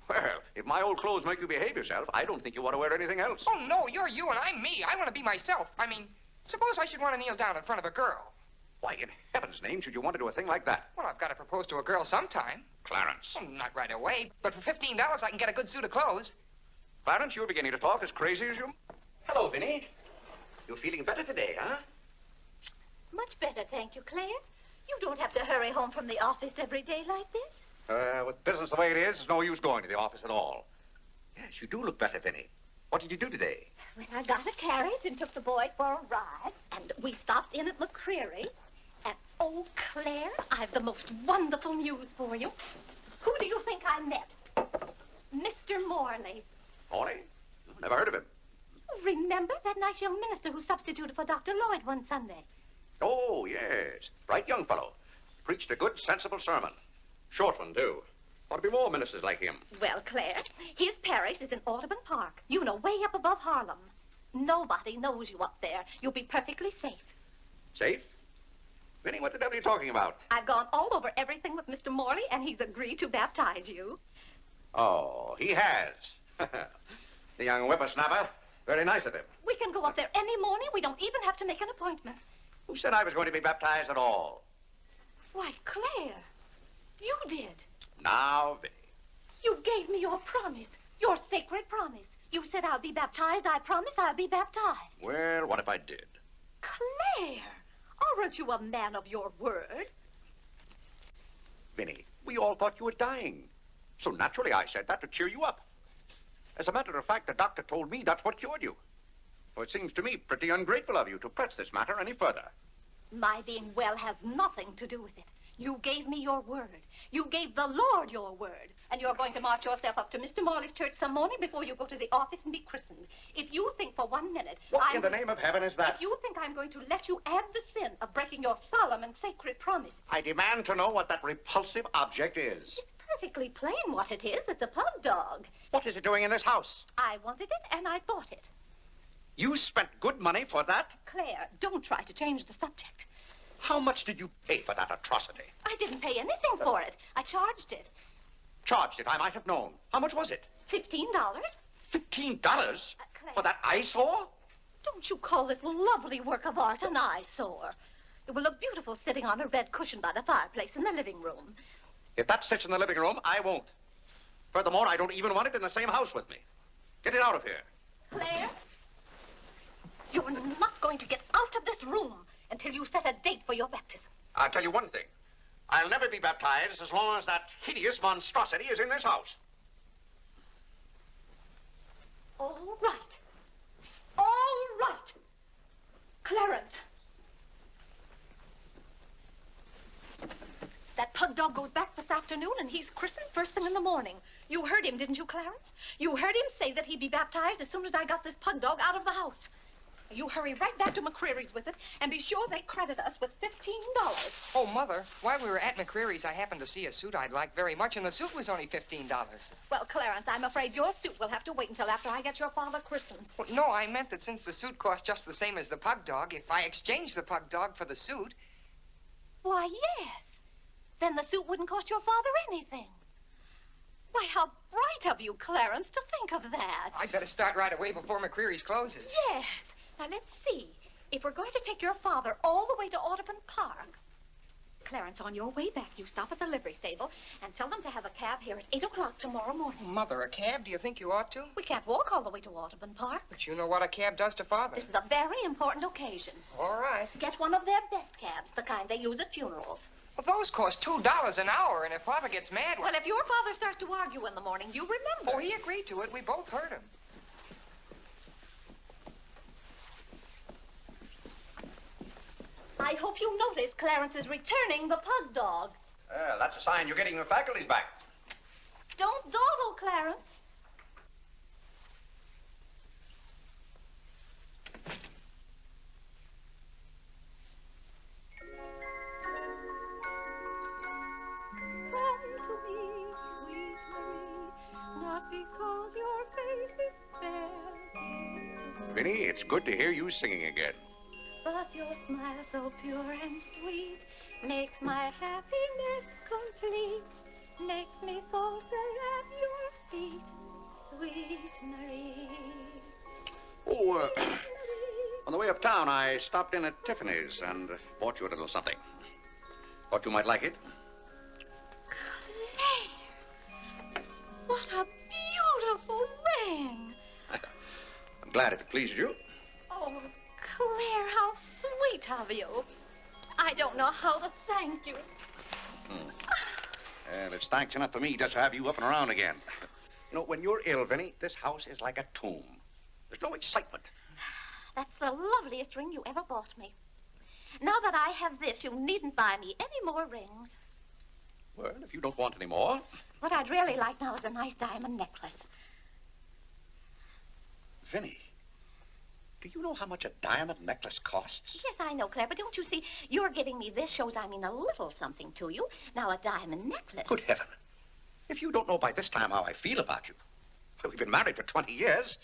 Well, if my old clothes make you behave yourself, I don't think you ought to wear anything else. Oh, no, you're you and I'm me. I want to be myself. I mean, suppose I should want to kneel down in front of a girl. Why, in heaven's name, should you want to do a thing like that? Well, I've got to propose to a girl sometime. Clarence. Well, not right away, but for $15 I can get a good suit of clothes. Clarence, you're beginning to talk as crazy as you... Hello, Vinny. You're feeling better today, huh? Much better, thank you, Claire. You don't have to hurry home from the office every day like this. With business the way it is, there's no use going to the office at all. Yes, you do look better, Vinny. What did you do today? Well, I got a carriage and took the boys for a ride, and we stopped in at McCreary's. And, oh, Claire, I've the most wonderful news for you. Who do you think I met? Mr. Morley. Morley? Never heard of him. Remember that nice young minister who substituted for Dr. Lloyd one Sunday? Oh, yes. Bright young fellow. Preached a good, sensible sermon. Short one, too. Ought to be more ministers like him. Well, Claire, his parish is in Audubon Park. You know, way up above Harlem. Nobody knows you up there. You'll be perfectly safe. Safe? Vinny, what the devil are you talking about? I've gone all over everything with Mr. Morley, and he's agreed to baptize you. Oh, he has. The young whippersnapper. Very nice of him. We can go up there any morning. We don't even have to make an appointment. Who said I was going to be baptized at all? Why, Claire, you did. Now, Vinny. You gave me your promise, your sacred promise. You said I'll be baptized. I promise I'll be baptized. Well, what if I did? Claire, aren't you a man of your word? Vinny, we all thought you were dying. So naturally I said that to cheer you up. As a matter of fact, the doctor told me that's what cured you. Well, it seems to me pretty ungrateful of you to press this matter any further. My being well has nothing to do with it. You gave me your word. You gave the Lord your word. And you're going to march yourself up to Mr. Morley's church some morning before you go to the office and be christened. If you think for 1 minute... What in the name of heaven is that? If you think I'm going to let you add the sin of breaking your solemn and sacred promise... I demand to know what that repulsive object is. It's perfectly plain what it is. It's a pug dog. What is it doing in this house? I wanted it and I bought it. You spent good money for that? Claire, don't try to change the subject. How much did you pay for that atrocity? I didn't pay anything for it. I charged it. Charged it? I might have known. How much was it? $15. $15? Claire, For that eyesore? don't you call this lovely work of art an eyesore? It will look beautiful sitting on a red cushion by the fireplace in the living room. If that sits in the living room, I won't. Furthermore, I don't even want it in the same house with me. Get it out of here. Claire, you're not going to get out of this room until you set a date for your baptism. I'll tell you one thing. I'll never be baptized as long as that hideous monstrosity is in this house. All right. All right. Clarence. That pug dog goes back this afternoon, and he's christened first thing in the morning. You heard him, didn't you, Clarence? You heard him say that he'd be baptized as soon as I got this pug dog out of the house. You hurry right back to McCreary's with it, and be sure they credit us with $15. Oh, Mother, while we were at McCreary's, I happened to see a suit I'd like very much, and the suit was only $15. Well, Clarence, I'm afraid your suit will have to wait until after I get your father christened. Well, no, I meant that since the suit cost just the same as the pug dog, if I exchanged the pug dog for the suit... Why, yes. Then the suit wouldn't cost your father anything. Why, how bright of you, Clarence, to think of that. I'd better start right away before McCreary's closes. Yes. Now, let's see. If we're going to take your father all the way to Audubon Park... Clarence, on your way back, you stop at the livery stable and tell them to have a cab here at 8 o'clock tomorrow morning. Mother, a cab? Do you think you ought to? We can't walk all the way to Audubon Park. But you know what a cab does to Father. This is a very important occasion. All right. Get one of their best cabs, the kind they use at funerals. Well, those cost $2 an hour, and if Father gets mad... Well, if your father starts to argue in the morning, you remember. Oh, he agreed to it. We both heard him. I hope you notice Clarence is returning the pug dog. That's a sign you're getting your faculties back. Don't dawdle, Clarence. Come to me, sweet Marie, not because your face is fair, dear to Vinny, it's good to hear you singing again. But your smile so pure and sweet makes my happiness complete, makes me falter at your feet, sweet Marie. Oh, on the way uptown, I stopped in at Tiffany's and bought you a little something. Thought you might like it. Claire! What a beautiful ring! I'm glad if it pleases you. Oh, Claire, how sweet of you. I don't know how to thank you. Well, it's thanks enough for me just to have you up and around again. You know, when you're ill, Vinny, this house is like a tomb. There's no excitement. That's the loveliest ring you ever bought me. Now that I have this, you needn't buy me any more rings. Well, if you don't want any more. What I'd really like now is a nice diamond necklace. Vinny, do you know how much a diamond necklace costs? Yes, I know, Claire, but don't you see, you're giving me this shows I mean a little something to you. Now, a diamond necklace. Good heaven. If you don't know by this time how I feel about you. Well, we've been married for 20 years,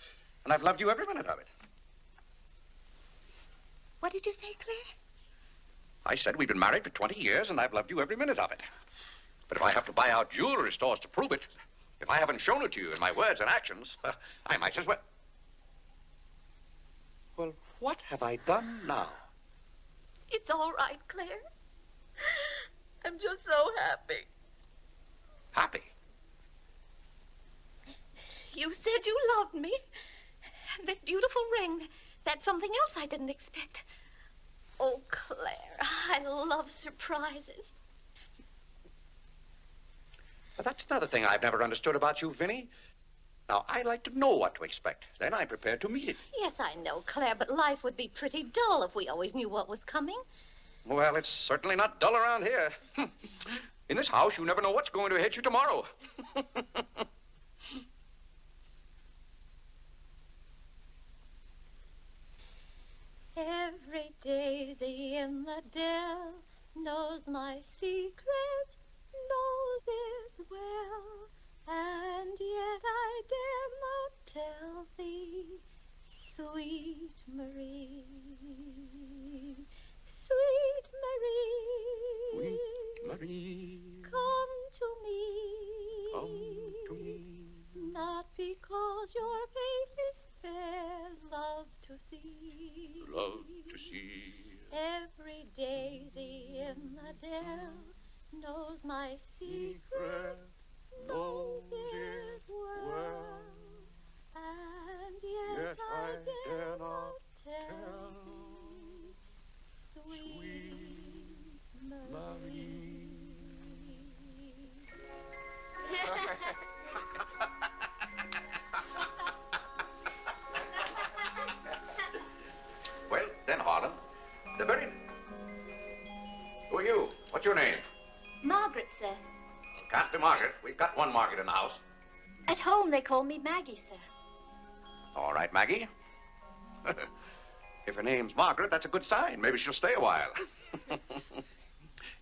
and I've loved you every minute of it. What did you say, Claire? I said we've been married for 20 years, and I've loved you every minute of it. But if I have to buy out jewelry stores to prove it, if I haven't shown it to you in my words and actions, I might as well. Well, what have I done now? It's all right, Claire. I'm just so happy. Happy? You said you loved me. And this beautiful ring, that's something else I didn't expect. Oh, Claire, I love surprises. But that's another thing I've never understood about you, Vinny. Now, I like to know what to expect. Then I'm prepared to meet it. Yes, I know, Claire, but life would be pretty dull if we always knew what was coming. Well, it's certainly not dull around here. In this house, you never know what's going to hit you tomorrow. Every daisy in the dell knows my secret, knows it well, and yet I dare not tell thee, sweet Marie, sweet Marie, Sweet Marie, come to me, come to me. Not because your face is fair, love to see. Love to see. Every daisy in the dell knows my secret, knows it well, and yet I dare not tell, sweet Marie. Well, then, Harlan, the very... Who are you? What's your name? Margaret, sir. Can't be Margaret. We've got one Margaret in the house. At home, they call me Maggie, sir. All right, Maggie. If her name's Margaret, that's a good sign. Maybe she'll stay a while.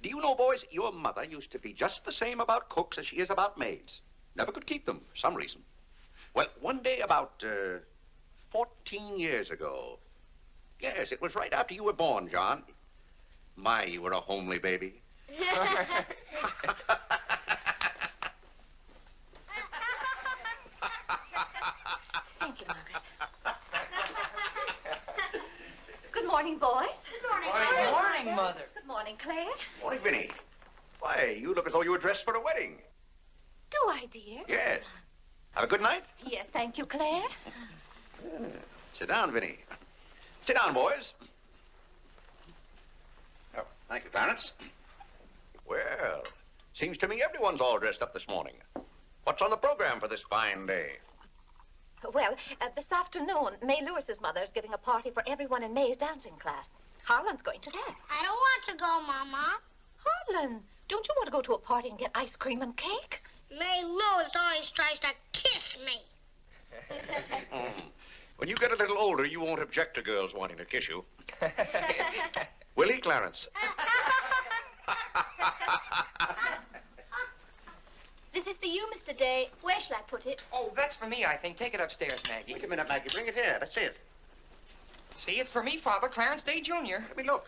Do you know, boys, your mother used to be just the same about cooks as she is about maids. Never could keep them, for some reason. Well, one day about 14 years ago. Yes, it was right after you were born, John. My, you were a homely baby. Thank you, Margaret. Good morning, boys. Good morning. Good morning, Mother. Good morning, Claire. Morning, Vinny. Why, you look as though you were dressed for a wedding. Do I, dear? Yes. Have a good night? Yes, thank you, Claire. Sit down, Vinny. Sit down, boys. Oh, thank you, Clarence. Well, seems to me everyone's all dressed up this morning. What's on the program for this fine day? Well, this afternoon, May Lewis's mother is giving a party for everyone in May's dancing class. Harlan's going to that. I don't want to go, Mama. Harlan, don't you want to go to a party and get ice cream and cake? May Lewis always tries to kiss me. When you get a little older, you won't object to girls wanting to kiss you. Will he, Clarence? This is for you, Mr. Day. Where shall I put it? Oh, that's for me, I think. Take it upstairs, Maggie. Wait a minute, Maggie. Bring it here. Let's see it. See, it's for me, Father, Clarence Day, Jr. Let me look.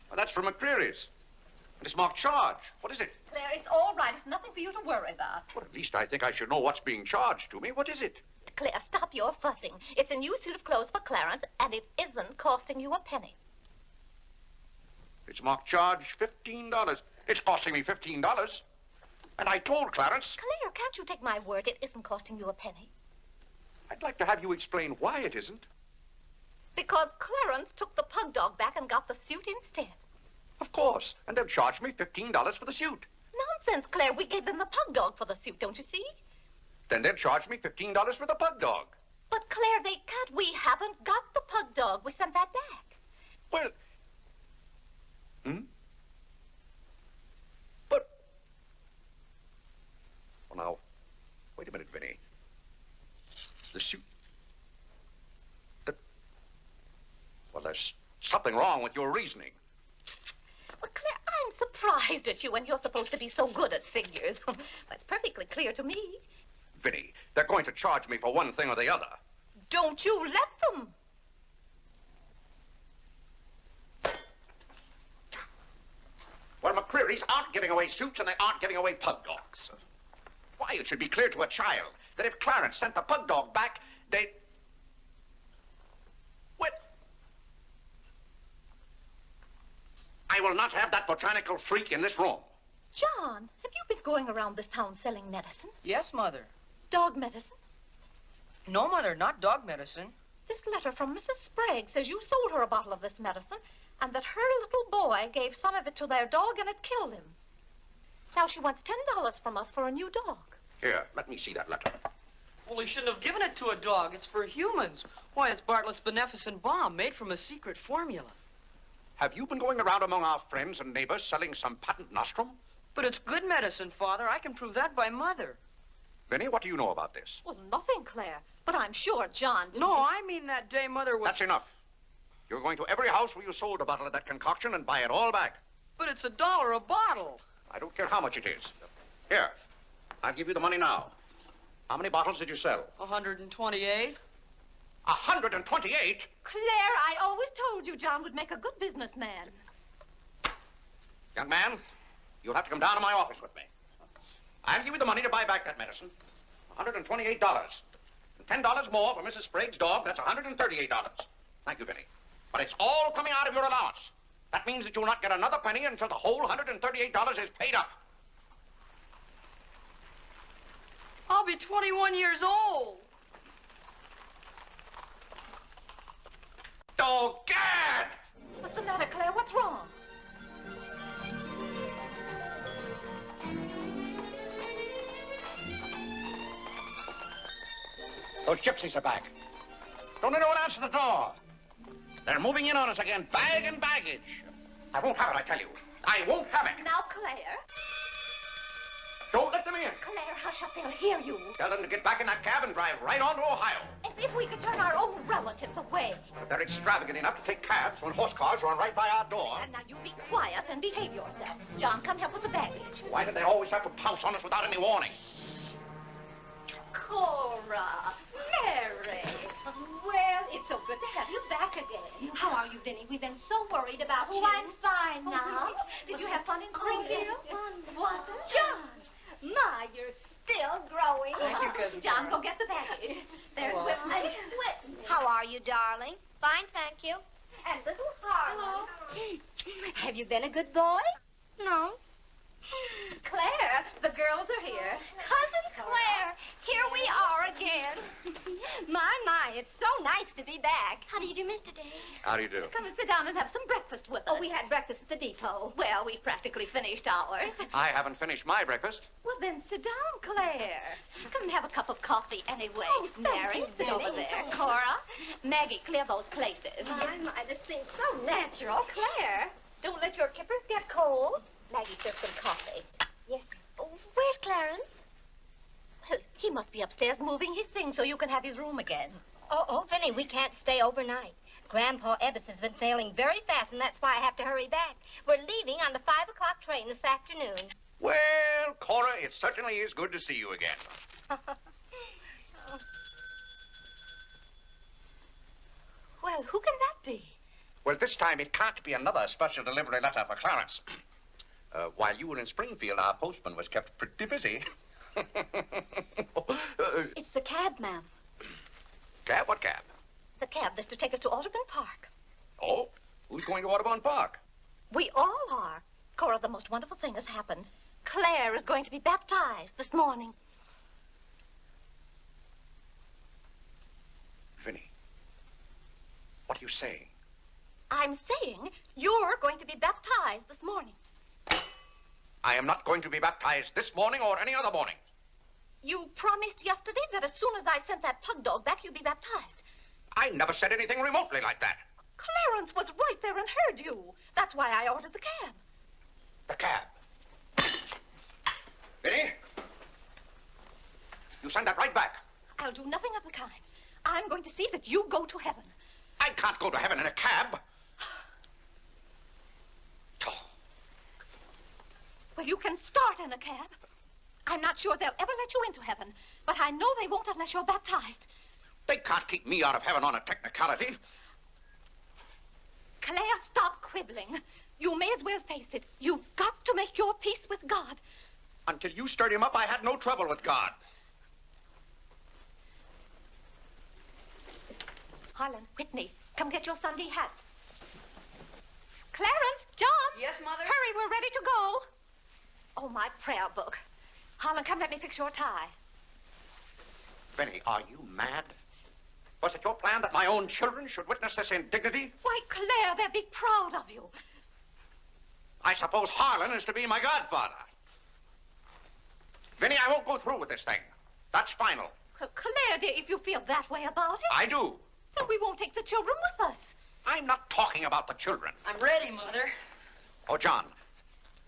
Well, that's from McCreary's. And it's marked charge. What is it? Claire, it's all right. It's nothing for you to worry about. Well, at least I think I should know what's being charged to me. What is it? Claire, stop your fussing. It's a new suit of clothes for Clarence, and it isn't costing you a penny. It's marked charge $15. It's costing me $15. And I told Clarence... Claire, can't you take my word? It isn't costing you a penny. I'd like to have you explain why it isn't. Because Clarence took the pug dog back and got the suit instead. Of course. And they'll charge me $15 for the suit. Nonsense, Claire. We gave them the pug dog for the suit, don't you see? Then they'll charge me $15 for the pug dog. But, Claire, they can't. We haven't got the pug dog. We sent that back. Well... But... Well, now, wait a minute, Vinny. The suit... Well, there's something wrong with your reasoning. Well, Claire, I'm surprised at you when you're supposed to be so good at figures. Well, it's perfectly clear to me. Vinny, they're going to charge me for one thing or the other. Don't you let them. Well, McCreary's aren't giving away suits and they aren't giving away pug dogs. Why, it should be clear to a child that if Clarence sent the pug dog back, they'd... Well, I will not have that botanical freak in this room. John, have you been going around this town selling medicine? Yes, Mother. Dog medicine? No, Mother, not dog medicine. This letter from Mrs. Sprague says you sold her a bottle of this medicine and that her little boy gave some of it to their dog and it killed him. Now she wants $10 from us for a new dog. Here, let me see that letter. Well, he shouldn't have given it to a dog. It's for humans. Why, it's Bartlett's beneficent balm made from a secret formula. Have you been going around among our friends and neighbors selling some patent nostrum? But it's good medicine, Father. I can prove that by Mother. Vinny, what do you know about this? Well, nothing, Claire. But I'm sure John didn't... No, I mean that day Mother was... That's enough. You're going to every house where you sold a bottle of that concoction and buy it all back. But it's $1 a bottle. I don't care how much it is. Here, I'll give you the money now. How many bottles did you sell? 128. 128? Claire, I always told you John would make a good businessman. Young man, you'll have to come down to my office with me. I'll give you the money to buy back that medicine. $128. And $10 more for Mrs. Sprague's dog. That's $138. Thank you, Vinny. But it's all coming out of your allowance. That means that you'll not get another penny until the whole $138 is paid up. I'll be 21 years old. Oh, Gad! What's the matter, Claire? What's wrong? Those gypsies are back. Don't anyone answer the door. They're moving in on us again, bag and baggage. I won't have it, I tell you. I won't have it. Now, Claire. Don't let them in. Claire, hush up. They'll hear you. Tell them to get back in that cab and drive right on to Ohio. As if we could turn our own relatives away. But they're extravagant enough to take cabs when horse cars run right by our door. And now you be quiet and behave yourself. John, come help with the baggage. Why do they always have to pounce on us without any warning? Cora, Mary. Well, it's so good to have you back again. How are you, Vinny? We've been so worried about you. Oh, I'm fine now. Did you have fun in Springfield? Was it? John. My, you're still growing. Thank you, Cousin John, Clara. go get the baggage. There's Whitney. How are you, darling? Fine, thank you. And little Harlan. Have you been a good boy? No. Claire, the girls are here. Cousin Claire, here we are again. My, it's so nice to be back. How do you do, Mr. Day? How do you do? Come and sit down and have some breakfast with us. Oh, we had breakfast at the depot. Well, we've practically finished ours. I haven't finished my breakfast. Well, then sit down, Claire. Come and have a cup of coffee anyway. Oh, thank Mary, you, sit Vinny. over there. Cora, Maggie, clear those places. My, this seems so natural. Claire, don't let your kippers get cold. Maggie, serve some coffee. Yes. Where's Clarence? Well, he must be upstairs moving his things so you can have his room again. Oh, Vinny, we can't stay overnight. Grandpa Ebbets has been sailing very fast, and that's why I have to hurry back. We're leaving on the 5 o'clock train this afternoon. Well, Cora, it certainly is good to see you again. Well, who can that be? Well, this time it can't be another special delivery letter for Clarence. While you were in Springfield, our postman was kept pretty busy. It's the cab, ma'am. Cab? What cab? The cab that's to take us to Audubon Park. Oh? Who's going to Audubon Park? We all are. Cora, the most wonderful thing has happened. Claire is going to be baptized this morning. Vinny, what are you saying? I'm saying you're going to be baptized this morning. I am not going to be baptized this morning or any other morning. You promised yesterday that as soon as I sent that pug dog back, you'd be baptized. I never said anything remotely like that. Clarence was right there and heard you. That's why I ordered the cab. The cab. Vinny, you send that right back. I'll do nothing of the kind. I'm going to see that you go to heaven. I can't go to heaven in a cab. Well, you can start in a cab. I'm not sure they'll ever let you into heaven, but I know they won't unless you're baptized. They can't keep me out of heaven on a technicality. Claire, stop quibbling. You may as well face it. You've got to make your peace with God. Until you stirred him up, I had no trouble with God. Harlan, Whitney, come get your Sunday hats. Clarence, John. Yes, Mother? Hurry, we're ready to go. Oh, my prayer book. Harlan, come let me fix your tie. Vinny, are you mad? Was it your plan that my own children should witness this indignity? Why, Claire, they'll be proud of you. I suppose Harlan is to be my godfather. Vinny, I won't go through with this thing. That's final. Claire, dear, if you feel that way about it... I do. Then we won't take the children with us. I'm not talking about the children. I'm ready, Mother. Oh, John.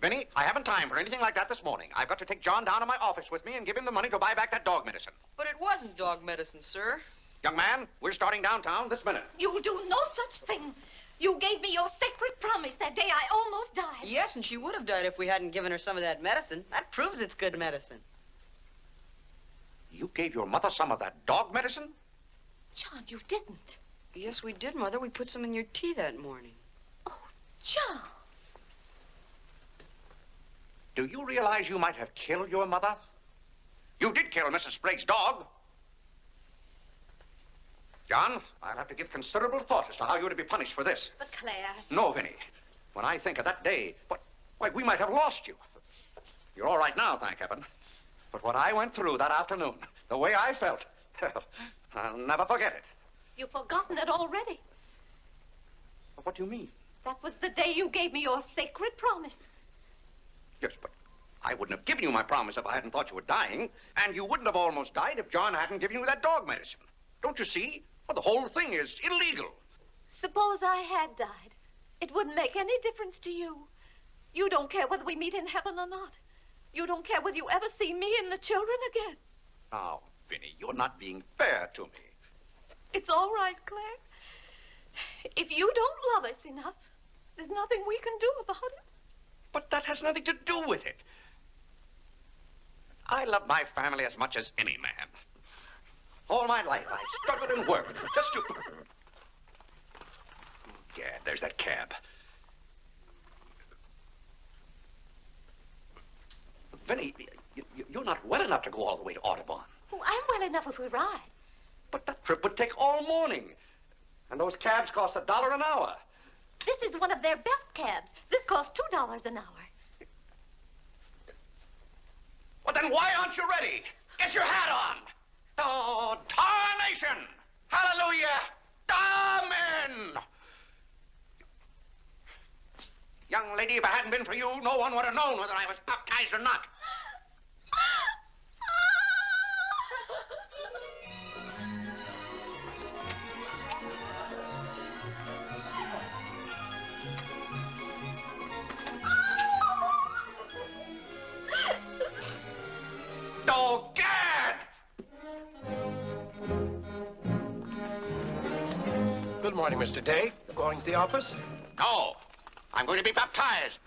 Vinny, I haven't time for anything like that this morning. I've got to take John down to my office with me and give him the money to buy back that dog medicine. But it wasn't dog medicine, sir. Young man, we're starting downtown this minute. You'll do no such thing. You gave me your sacred promise that day I almost died. Yes, and she would have died if we hadn't given her some of that medicine. That proves it's good medicine. You gave your mother some of that dog medicine? John, you didn't. Yes, we did, Mother. We put some in your tea that morning. Oh, John. Do you realize you might have killed your mother? You did kill Mrs. Sprague's dog. John, I'll have to give considerable thought as to how you're to be punished for this. But Claire... No, Vinny. When I think of that day, why, we might have lost you. You're all right now, thank heaven. But what I went through that afternoon, the way I felt, I'll never forget it. You've forgotten it already. What do you mean? That was the day you gave me your sacred promise. Yes, but I wouldn't have given you my promise if I hadn't thought you were dying, and you wouldn't have almost died if John hadn't given you that dog medicine. Don't you see? Well, the whole thing is illegal. Suppose I had died. It wouldn't make any difference to you. You don't care whether we meet in heaven or not. You don't care whether you ever see me and the children again. Now, Vinny, you're not being fair to me. It's all right, Claire. If you don't love us enough, there's nothing we can do about it. But that has nothing to do with it. I love my family as much as any man. All my life, I've struggled and worked just to... Yeah, there's that cab. Vinny, you're not well enough to go all the way to Audubon. Oh, I'm well enough if we ride. But that trip would take all morning. And those cabs cost $1 an hour. This is one of their best cabs. This costs $2 an hour. Well, then why aren't you ready? Get your hat on. Oh, tarnation! Hallelujah! Amen! Young lady, if it hadn't been for you, no one would have known whether I was baptized or not. Oh, Gad! Good morning, Mr. Day. You're going to the office? No, I'm going to be baptized.